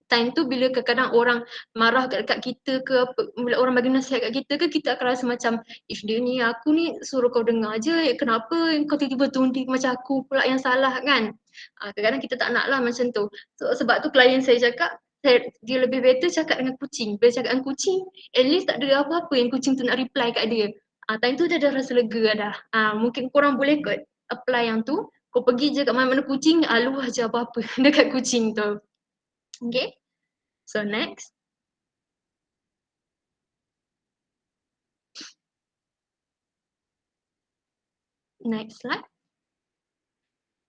Time tu bila kadang-kadang orang marah dekat kita ke, bila orang bagi nasihat kat kita ke, kita akan rasa macam, dia ni, aku ni suruh kau dengar je, kenapa kau tiba-tiba tunding macam aku pula yang salah kan? Kadang-kadang kita tak nak lah macam tu. So sebab tu klien saya cakap, dia lebih better cakap dengan kucing. Bila cakap dengan kucing, at least tak ada apa-apa yang kucing tu nak reply kat dia. Time tu dia dah rasa lega dah. Mungkin korang boleh kot apply yang tu. Kau pergi je kat mana-mana kucing, luah je apa-apa dekat kucing tu. Okay? So next. Next slide.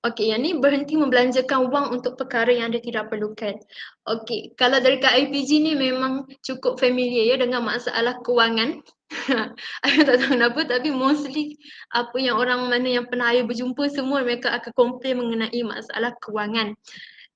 Okey, yang ni berhenti membelanjakan wang untuk perkara yang anda tidak perlukan. Okey, kalau dari Kak IPG ni memang cukup familiar ya dengan masalah kewangan. Ayah tak tahu kenapa tapi mostly apa yang orang mana yang pernah Ayah berjumpa semua mereka akan komplain mengenai masalah kewangan.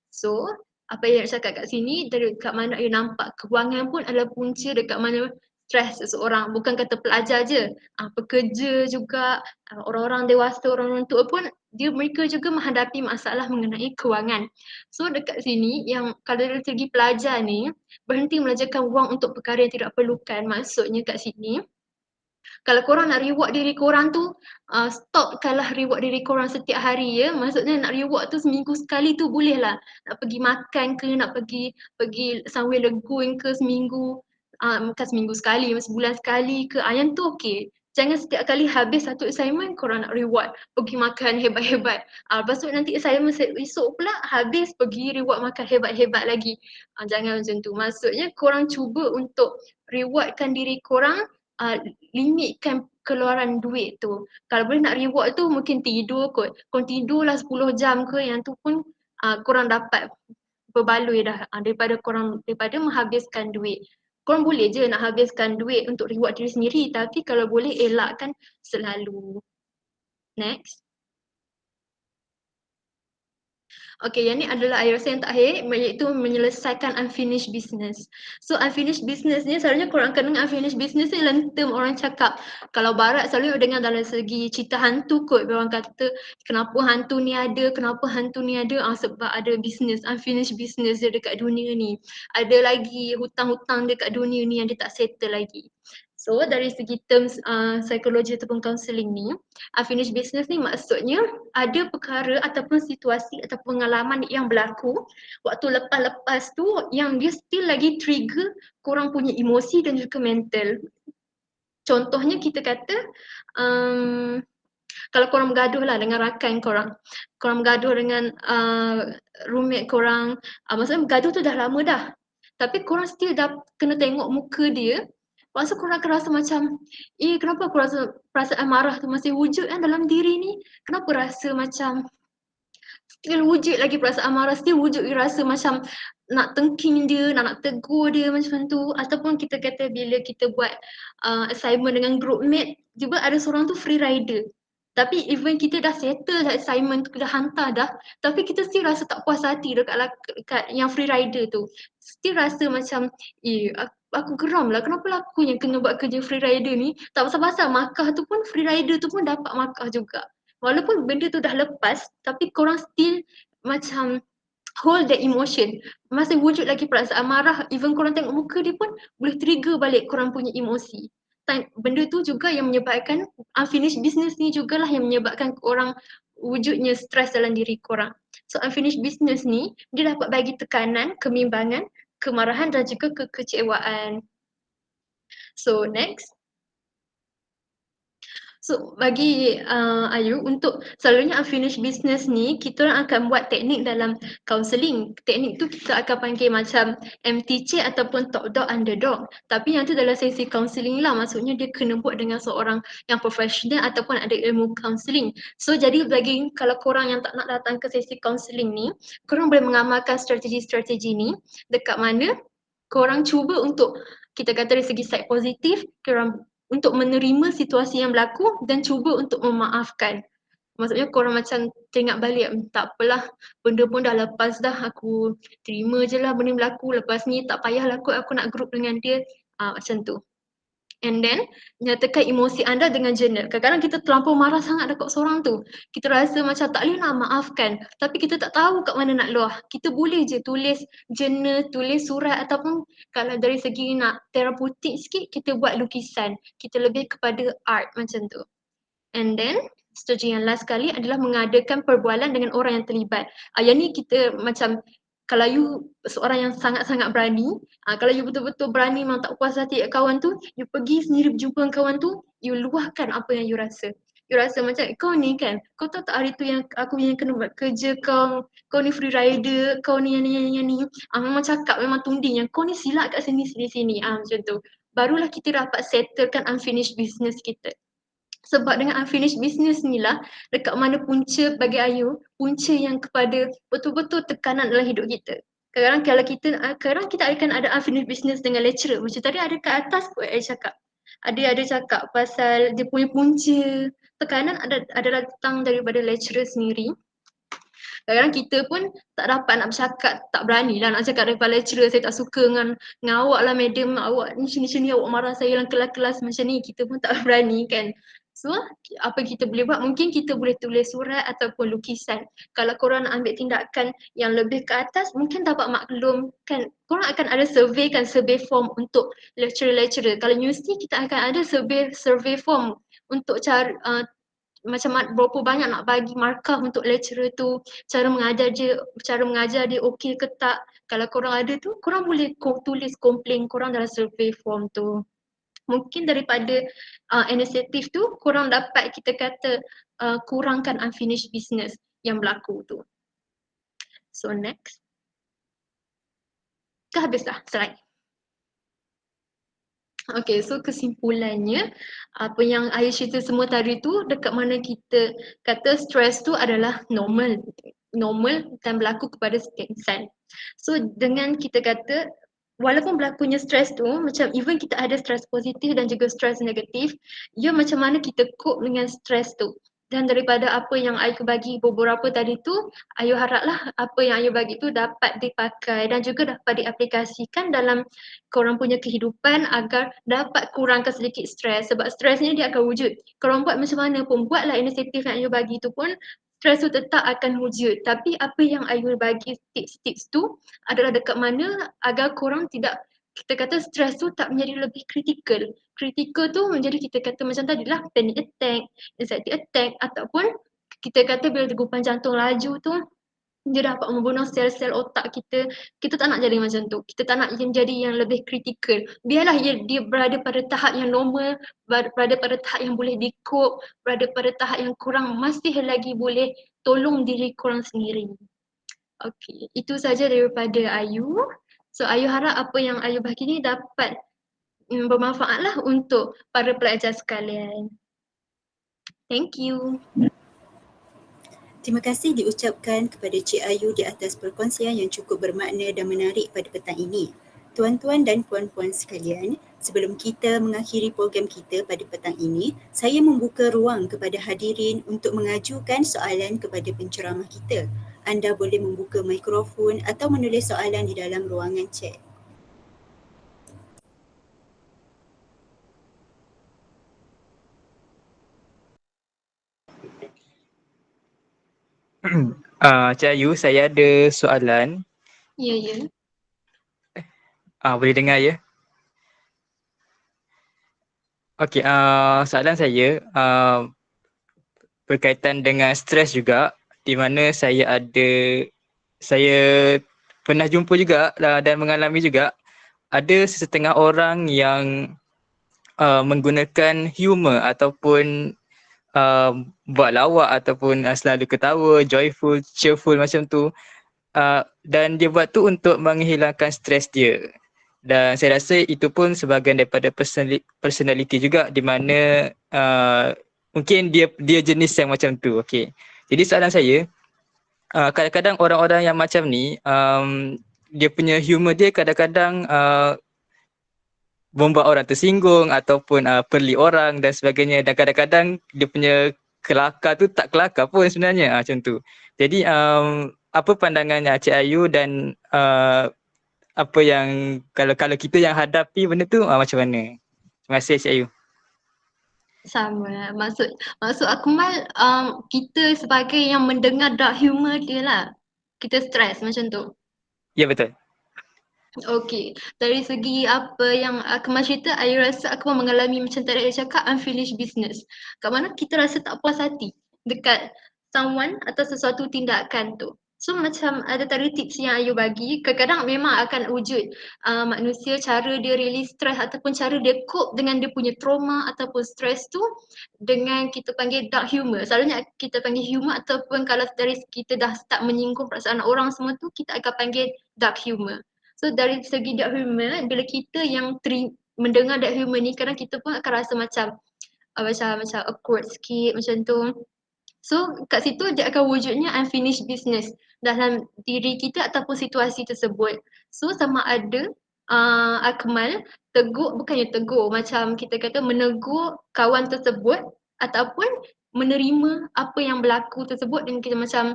So, apa yang nak cakap kat sini, dari kat mana Ayah nampak kewangan pun adalah punca dekat mana stres seseorang. Bukan kata pelajar je, pekerja juga, orang-orang dewasa, orang-orang tua pun mereka juga menghadapi masalah mengenai kewangan. So dekat sini yang kalau dari segi pelajar ni berhenti belajarkan wang untuk perkara yang tidak perlukan, maksudnya kat sini kalau korang nak reward diri korang tu, stopkanlah reward diri korang setiap hari ya. Maksudnya nak reward tu seminggu sekali tu boleh lah. Nak pergi makan ke, nak pergi somewhere leguing ke seminggu. Bukan seminggu sekali, sebulan sekali ke. Yang tu okey. Jangan setiap kali habis satu assignment korang nak reward. Pergi makan hebat-hebat. Lepas tu nanti assignment esok pula habis pergi reward makan hebat-hebat lagi. Jangan macam tu. Maksudnya korang cuba untuk rewardkan diri korang, limitkan keluaran duit tu. Kalau boleh nak reward tu mungkin tidur kot. Korang tidurlah 10 jam ke, yang tu pun korang dapat berbaloi dah daripada menghabiskan duit. Korang boleh je nak habiskan duit untuk reward diri sendiri, tapi kalau boleh elakkan selalu. Next. Okay, yang ni adalah I rasa yang terakhir, iaitu menyelesaikan unfinished business. So unfinished business ni selalunya korang akan dengar unfinished business ni dalam term orang cakap. Kalau barat selalu dengar dalam segi cerita hantu kot. Orang kata kenapa hantu ni ada, sebab ada business, unfinished business dia dekat dunia ni. Ada lagi hutang-hutang dekat dunia ni yang dia tak settle lagi. So dari segi terms psikologi ataupun counselling ni, unfinished business ni maksudnya ada perkara ataupun situasi atau pengalaman yang berlaku waktu lepas-lepas tu yang dia still lagi trigger korang punya emosi dan juga mental. Contohnya kita kata kalau korang bergaduh lah dengan rakan korang bergaduh dengan roommate korang, maksudnya bergaduh tu dah lama dah, tapi korang still dah kena tengok muka dia. Lepas tu korang akan rasa macam, kenapa aku rasa perasaan marah tu masih wujud dalam diri ni? Kenapa rasa macam still wujud lagi perasaan marah, still wujud rasa macam nak tengking dia, nak tegur dia macam tu. Ataupun kita kata bila kita buat assignment dengan group mate, juga ada seorang tu free rider. Tapi even kita dah settle assignment tu, dah hantar dah, tapi kita still rasa tak puas hati dekat yang free rider tu. Still rasa macam, aku geram lah, kenapa lah aku yang kena buat kerja free rider ni? Tak pasal-pasal markah tu pun, free rider tu pun dapat markah juga. Walaupun benda tu dah lepas, tapi korang still macam hold that emotion. Masih wujud lagi perasaan marah, even korang tengok muka dia pun boleh trigger balik korang punya emosi. Benda tu juga yang menyebabkan unfinished business ni jugalah yang menyebabkan korang wujudnya stres dalam diri korang. So unfinished business ni, dia dapat bagi tekanan, kebimbangan, kemarahan dan juga kekecewaan. So next. So bagi Ayu, untuk selalunya unfinished business ni, kita orang akan buat teknik dalam counselling. Teknik tu kita akan panggil macam MTC ataupun top dog underdog. Tapi yang tu dalam sesi counselling lah, maksudnya dia kena buat dengan seorang yang profesional ataupun ada ilmu counselling. So jadi bagi kalau korang yang tak nak datang ke sesi counselling ni, korang boleh mengamalkan strategi-strategi ni dekat mana korang cuba untuk, kita kata dari segi side positif, korang untuk menerima situasi yang berlaku dan cuba untuk memaafkan. Maksudnya korang macam teringat balik, tak apalah, benda pun dah lepas dah, aku terima je lah benda berlaku, lepas ni tak payahlah aku nak group dengan dia, macam tu. And then, nyatakan emosi anda dengan journal. Kadang-kadang kita terlampau marah sangat dekat seorang tu. Kita rasa macam tak boleh nak maafkan. Tapi kita tak tahu kat mana nak luah. Kita boleh je tulis journal, tulis surat ataupun kalau dari segi nak terapeutik sikit, kita buat lukisan. Kita lebih kepada art macam tu. And then, strategi yang last sekali adalah mengadakan perbualan dengan orang yang terlibat. Yang ni kita macam kalau you seorang yang sangat-sangat berani, kalau you betul-betul berani memang tak puas hati kat kawan tu, you pergi sendiri berjumpa dengan kawan tu, you luahkan apa yang you rasa. You rasa macam kau ni kan, kau tahu tak hari tu yang aku yang kena buat kerja kau ni free rider, kau ni yang ni. Memang cakap memang tunding yang kau ni silap kat sini. Macam tu. Barulah kita dapat settlekan unfinished business kita. Sebab dengan unfinished business ni lah dekat mana punca bagi Ayu, punca yang kepada betul-betul tekanan dalam hidup kita. Kadang-kadang kalau kadang kita akan ada unfinished business dengan lecturer. Macam tadi ada kat atas pun Ayu cakap. Ada cakap pasal dia punya punca tekanan ada datang daripada lecturer sendiri. Kadang-kadang kita pun tak dapat nak bercakap, tak berani lah nak cakap daripada lecturer, saya tak suka dengan awak lah madam, awak ni sini awak marah saya dalam kelas-kelas macam ni, kita pun tak berani kan. So, apa kita boleh buat? Mungkin kita boleh tulis surat ataupun lukisan. Kalau korang nak ambil tindakan yang lebih ke atas, mungkin dapat maklum kan. Korang akan ada survey form untuk lecturer-lecturer. Kalau universiti, kita akan ada survey form untuk macam berapa banyak nak bagi markah untuk lecturer tu, cara mengajar dia okey ke tak. Kalau korang ada tu, korang boleh tulis komplain korang dalam survey form tu. Mungkin daripada inisiatif tu, korang dapat kita kata kurangkan unfinished business yang berlaku tu. So next. Dah habis dah slide. Okay, so kesimpulannya apa yang Ayu cerita semua tadi tu dekat mana kita kata stres tu adalah normal dan berlaku kepada setiap insan. So dengan kita kata walaupun berlakunya stres tu macam even kita ada stres positif dan juga stres negatif, ia macam mana kita cope dengan stres tu. Dan daripada apa yang Ayu bagi beberapa tadi tu, Ayu haraplah apa yang Ayu bagi tu dapat dipakai dan juga dapat diaplikasikan dalam korang punya kehidupan agar dapat kurangkan sedikit stres. Sebab stres ni dia akan wujud. Korang buat macam mana pun, buatlah inisiatif yang Ayu bagi tu pun, stres tu tetap akan wujud. Tapi apa yang Ayu bagi tips-tips tu adalah dekat mana agar korang tidak, kita kata stres tu tak menjadi lebih kritikal. Kritikal tu menjadi kita kata macam tadi lah panic attack, anxiety attack ataupun kita kata bila degupan jantung laju tu dia dapat membunuh sel-sel otak kita. Kita tak nak jadi macam tu. Kita tak nak jadi yang lebih kritikal. Biarlah dia berada pada tahap yang normal, berada pada tahap yang boleh di-cope, berada pada tahap yang korang masih lagi boleh tolong diri korang sendiri. Okay, itu saja daripada Ayu. So Ayu harap apa yang Ayu bagi ni dapat bermanfaatlah untuk para pelajar sekalian. Thank you. Terima kasih diucapkan kepada Cik Ayu di atas perkongsian yang cukup bermakna dan menarik pada petang ini. Tuan-tuan dan puan-puan sekalian, sebelum kita mengakhiri program kita pada petang ini, saya membuka ruang kepada hadirin untuk mengajukan soalan kepada penceramah kita. Anda boleh membuka mikrofon atau menulis soalan di dalam ruangan chat. Cik Ayu, saya ada soalan. Ya. Boleh dengar ya? Okey, soalan saya berkaitan dengan stres juga, di mana saya pernah jumpa juga dan mengalami juga ada sesetengah orang yang menggunakan humor ataupun buat lawak ataupun selalu ketawa, joyful, cheerful macam tu, dan dia buat tu untuk menghilangkan stres dia. Dan saya rasa itu pun sebahagian daripada personality juga, di mana mungkin dia jenis yang macam tu. Okay. Jadi soalan saya, kadang-kadang orang-orang yang macam ni, dia punya humor dia kadang-kadang membuat orang tersinggung ataupun perli orang dan sebagainya, dan kadang-kadang dia punya kelakar tu tak kelakar pun sebenarnya, macam tu. Jadi apa pandangannya Cik Ayu dan apa yang kalau kita yang hadapi benda tu macam mana? Terima kasih Cik Ayu. Sama. Maksud Akmal, kita sebagai yang mendengar dark humor dia lah, kita stres macam tu. Ya, betul. Okey, dari segi apa yang Akmal cerita, Ayu rasa Akmal mengalami macam tadi Ayu cakap unfinished business. Kat mana kita rasa tak puas hati. dekat someone atau sesuatu tindakan tu. So macam ada tadi tips yang Ayu bagi, kadang-kadang memang akan wujud manusia cara dia release stress ataupun cara dia cope dengan dia punya trauma ataupun stress tu dengan kita panggil dark humor. Selalunya kita panggil humor ataupun kalau dari kita dah start menyinggung perasaan orang semua tu kita akan panggil dark humor. So dari segi dark humor, bila kita yang mendengar dark humor ni kadang kita pun akan rasa macam macam awkward sikit macam tu. So kat situ dia akan wujudnya unfinished business dalam diri kita ataupun situasi tersebut. So sama ada Akmal bukannya tegur macam kita kata menegur kawan tersebut ataupun menerima apa yang berlaku tersebut dan kita macam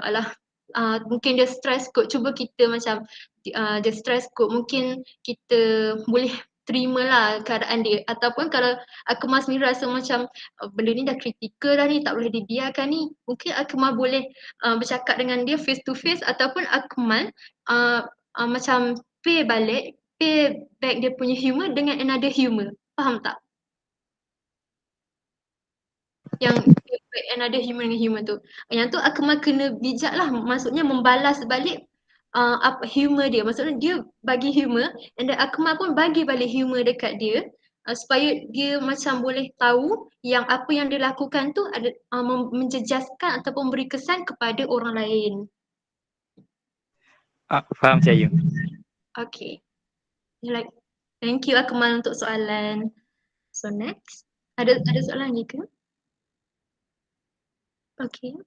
alah mungkin dia stress kot, cuba kita macam dia stress kot, mungkin kita boleh terimalah keadaan dia ataupun kalau Akmal sendiri rasa macam benda ni dah kritikal dah ni, tak boleh dibiarkan ni, mungkin Akmal boleh bercakap dengan dia face to face ataupun Akmal macam pay back dia punya humor dengan another humor, faham tak? Yang pay back another humor dengan humor tu, yang tu Akmal kena bijak lah, maksudnya membalas balik humor dia, maksudnya dia bagi humor and then Akmal pun bagi balik humor dekat dia supaya dia macam boleh tahu yang apa yang dia lakukan tu ada menjejaskan ataupun beri kesan kepada orang lain. Faham Cik Ayu. Okay. Thank you Akmal untuk soalan. So next, ada soalan lagi ke? Okay.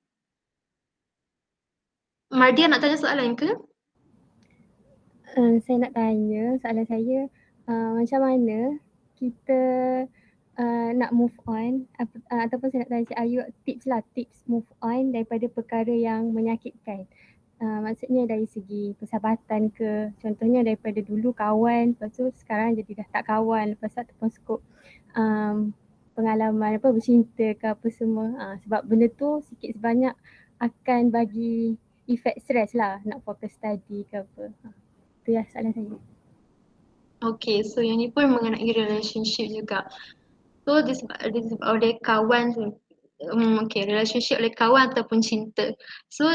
Mardia nak tanya soalan ke? Saya nak tanya, soalan saya macam mana kita nak move on ataupun saya nak tanya Cik Ayu tips move on daripada perkara yang menyakitkan. Maksudnya dari segi persahabatan ke, contohnya daripada dulu kawan, lepas tu sekarang jadi dah tak kawan, lepas tu ataupun skop pengalaman bercinta ke apa semua. Sebab benda tu sikit sebanyak akan bagi efek stres lah, nak fokus study ke apa. Itu ya soalan saya. Okay, so yang ni pun mengenai relationship juga. So disebab oleh kawan, okay, relationship oleh kawan ataupun cinta. So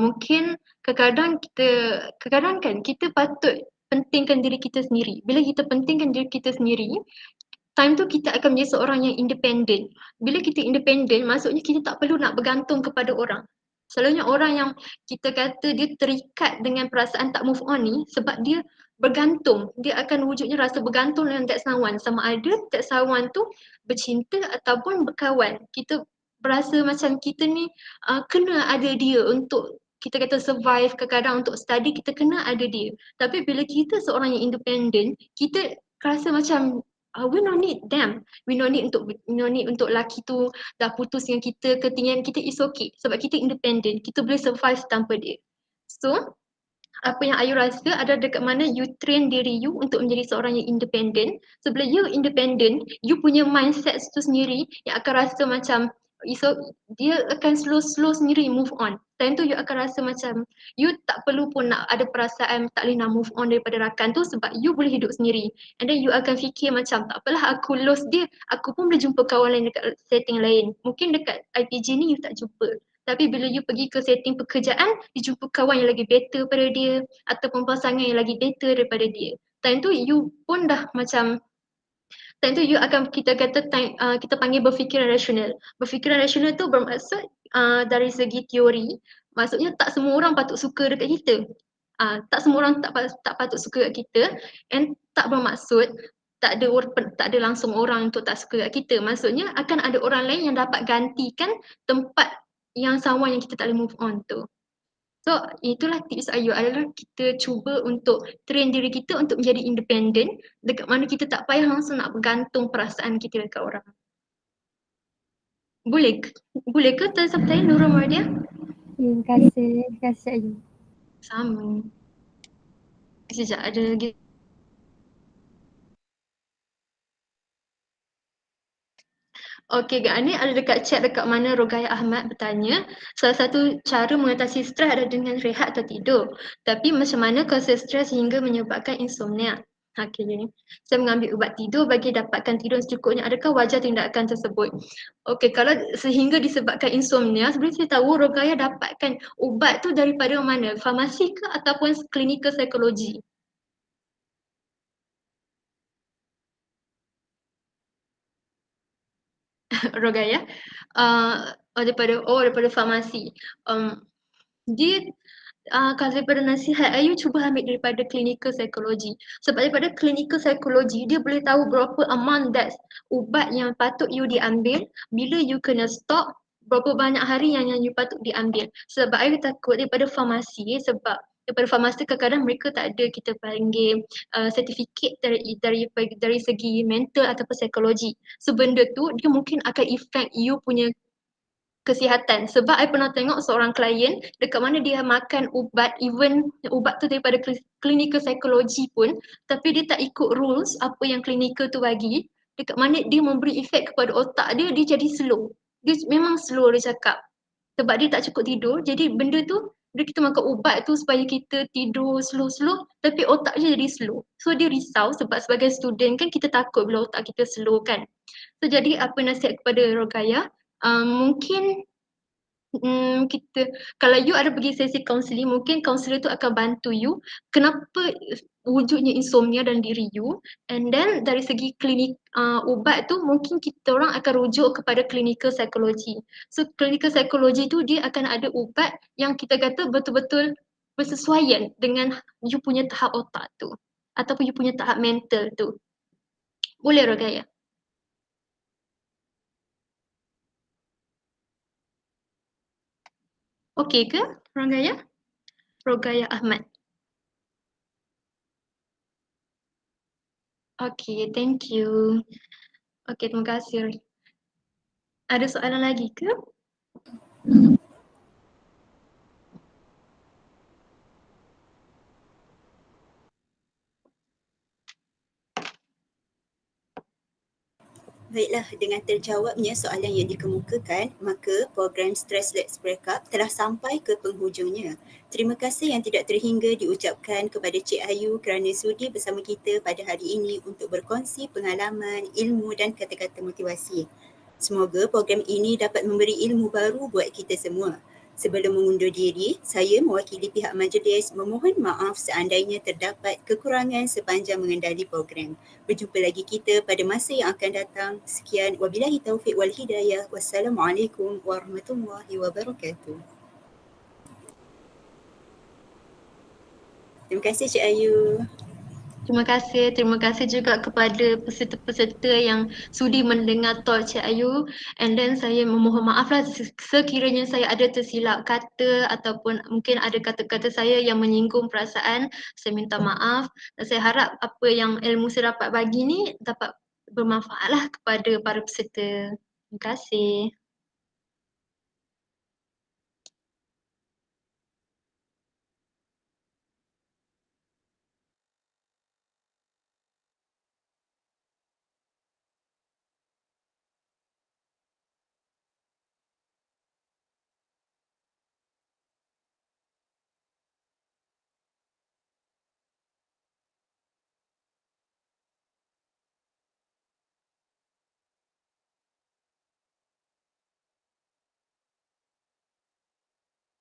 mungkin kadang-kadang kan kita patut pentingkan diri kita sendiri. Bila kita pentingkan diri kita sendiri, time tu kita akan menjadi seorang yang independent. Bila kita independent, maksudnya kita tak perlu nak bergantung kepada orang. Selalunya orang yang kita kata dia terikat dengan perasaan tak move on ni sebab dia bergantung. Dia akan wujudnya rasa bergantung dengan that someone. Sama ada that someone tu bercinta ataupun berkawan. Kita berasa macam kita ni kena ada dia untuk kita kata survive, kadang-kadang untuk study kita kena ada dia. Tapi bila kita seorang yang independent, kita rasa macam we don't need them. We don't need untuk lelaki tu dah putus dengan kita, ketinggian kita is okay. Sebab kita independent, kita boleh survive tanpa dia. So, apa yang Ayu rasa ada dekat mana you train diri you untuk menjadi seorang yang independent. So, bila you independent, you punya mindset tu sendiri yang akan rasa macam dia akan slow sendiri move on. Time tu you akan rasa macam you tak perlu pun nak ada perasaan tak boleh nak move on daripada rakan tu sebab you boleh hidup sendiri. And then you akan fikir macam tak apalah aku lose dia, aku pun boleh jumpa kawan lain dekat setting lain. Mungkin dekat IPG ni you tak jumpa. Tapi bila you pergi ke setting pekerjaan, you jumpa kawan yang lagi better daripada dia ataupun pasangan yang lagi better daripada dia. Time tu you pun dah macam time tu you akan kita kata kita panggil berfikiran rasional. Berfikiran rasional tu bermaksud dari segi teori, maksudnya tak semua orang patut suka dekat kita. Tak semua orang tak patut suka dekat kita and tak bermaksud tak ada langsung orang untuk tak suka dekat kita. Maksudnya akan ada orang lain yang dapat gantikan tempat yang someone yang kita tak boleh move on tu. So itulah tips Ayu adalah kita cuba untuk train diri kita untuk menjadi independent dekat mana kita tak payah langsung nak bergantung perasaan kita dekat orang. Boleh ke sampai Nurul Mardia? Terima kasih Ayu. Sama. Sekejap ada lagi. Okey, ni ada dekat chat dekat mana Rogaya Ahmad bertanya, salah satu cara mengatasi stres adalah dengan rehat atau tidur. Tapi macam mana kalau stres hingga menyebabkan insomnia? Okay, saya mengambil ubat tidur bagi dapatkan tidur secukupnya. Adakah wajar tindakan tersebut? Okey, kalau sehingga disebabkan insomnia, sebenarnya saya tahu Rogaya dapatkan ubat tu daripada mana? Farmasi ke ataupun klinikal psikologi? Rogaya? Daripada farmasi. Dia kalau daripada nasihat Ayu cuba ambil daripada clinical psychology. Sebab daripada clinical psychology dia boleh tahu berapa amount that ubat yang patut you diambil, bila you kena stop, berapa banyak hari yang you patut diambil. Sebab Ayu takut daripada farmasi, sebab daripada farmasi kadang-kadang mereka tak ada kita panggil sertifikat dari segi mental ataupun psikologi. So benda tu dia mungkin akan affect you punya kesihatan. Sebab I pernah tengok seorang klien dekat mana dia makan ubat, even ubat tu daripada clinical psychology pun, tapi dia tak ikut rules apa yang clinical tu bagi, dekat mana dia memberi efek kepada otak dia, dia jadi slow. Dia memang slow dia cakap. Sebab dia tak cukup tidur, jadi benda tu bila kita makan ubat tu supaya kita tidur slow-slow, tapi otak je jadi slow. So dia risau sebab sebagai student kan kita takut bila otak kita slow kan. So jadi apa nasihat kepada Rogaya, mungkin kita kalau you ada pergi sesi kaunseling, mungkin kaunselor tu akan bantu you kenapa wujudnya insomnia dalam diri you, and then dari segi klinik ubat tu mungkin kita orang akan rujuk kepada clinical psychology. So clinical psychology tu dia akan ada ubat yang kita kata betul-betul bersesuaian dengan you punya tahap otak tu ataupun you punya tahap mental tu. Boleh Rogaya? Okey ke Rogaya? Rogaya Ahmad. Okay, thank you. Okay, terima kasih. Ada soalan lagi ke? Baiklah, dengan terjawabnya soalan yang dikemukakan, maka program Stress Let's Break Up telah sampai ke penghujungnya. Terima kasih yang tidak terhingga diucapkan kepada Cik Ayu kerana sudi bersama kita pada hari ini untuk berkongsi pengalaman, ilmu dan kata-kata motivasi. Semoga program ini dapat memberi ilmu baru buat kita semua. Sebelum mengundur diri, saya mewakili pihak majlis memohon maaf seandainya terdapat kekurangan sepanjang mengendali program. Berjumpa lagi kita pada masa yang akan datang. Sekian, wabillahi taufiq wal hidayah. Wassalamualaikum warahmatullahi wabarakatuh. Terima kasih Cik Ayu. Terima kasih juga kepada peserta-peserta yang sudi mendengar talk Cik Ayu, and then saya memohon maaf lah sekiranya saya ada tersilap kata ataupun mungkin ada kata-kata saya yang menyinggung perasaan, saya minta maaf dan saya harap apa yang ilmu saya dapat bagi ni dapat bermanfaat lah kepada para peserta. Terima kasih.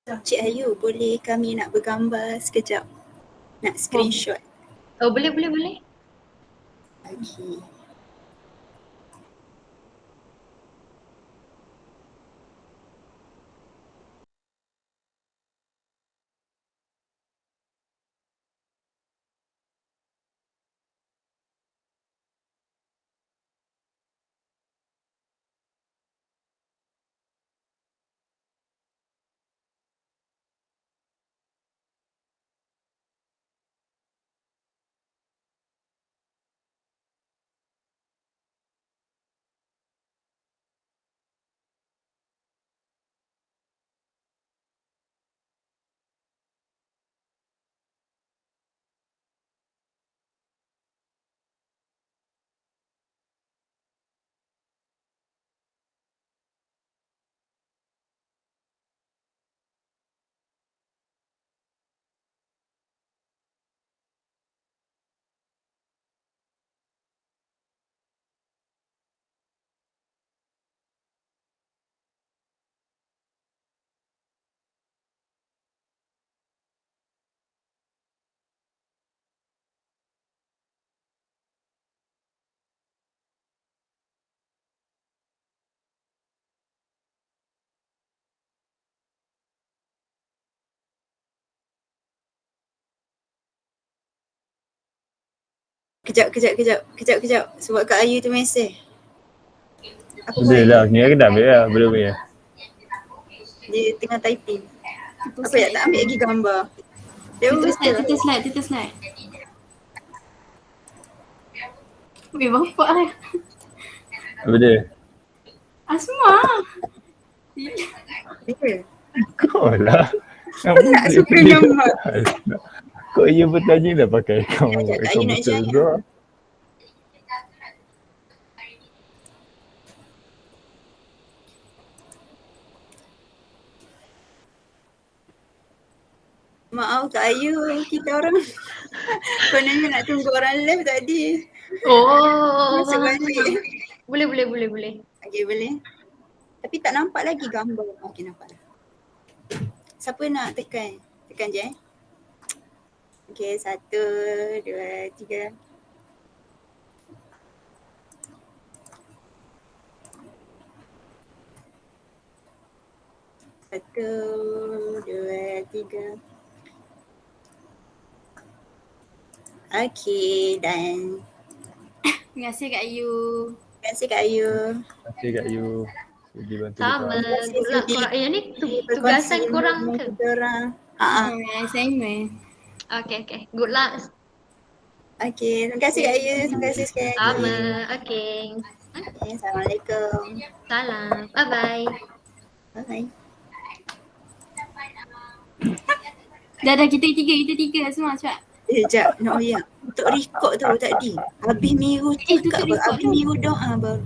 Cik Ayu, boleh kami nak bergambar sekejap? Nak screenshot. Oh, boleh. Okey. Kejap. Sebab Kak Ayu tu mesej. Apa Boleh lah, ni kan dah ambil lah, boleh punya. Dia tengah typing. Apa ya, tak ambil lagi gambar. Dia Kita slide. Weh, bapak lah. Apa dia? Asma. Dia. Kau lah. Tak suka gambar. Kau iya bertanya dah pakai kamu. Sekejap, Kak Kau Ayu nak betul share. juga. Maaf Kak Ayu, kita orang kononnya nak tunggu orang live tadi. Oh, Masuk balik. boleh. Okey, boleh. Tapi tak nampak lagi gambar. Okey, nampak dah. Siapa nak tekan? Tekan je. Okey, 1, 2, 3. Satu, dua, tiga. Okey, dan Terima kasih Kak Ayu. terima kasih Kak Ayu. Terima kasih Kak Yu. Sudi bantu Sama. kita. Good luck korang. Yang ni tugasan korang ke? Kita orang. Assignment. Okay. Good luck. Okey, terima kasih Kak Ayu. Terima kasih sekali lagi. Sama. Okay. Okay, Assalamualaikum. Salam. Bye-bye. Bye. Dah kita tiga Asma cepat. Sekejap, nak oyak. Untuk record tu tadi. Habis Miru cakap tutup apa? record Habis tu. Miru doa baru.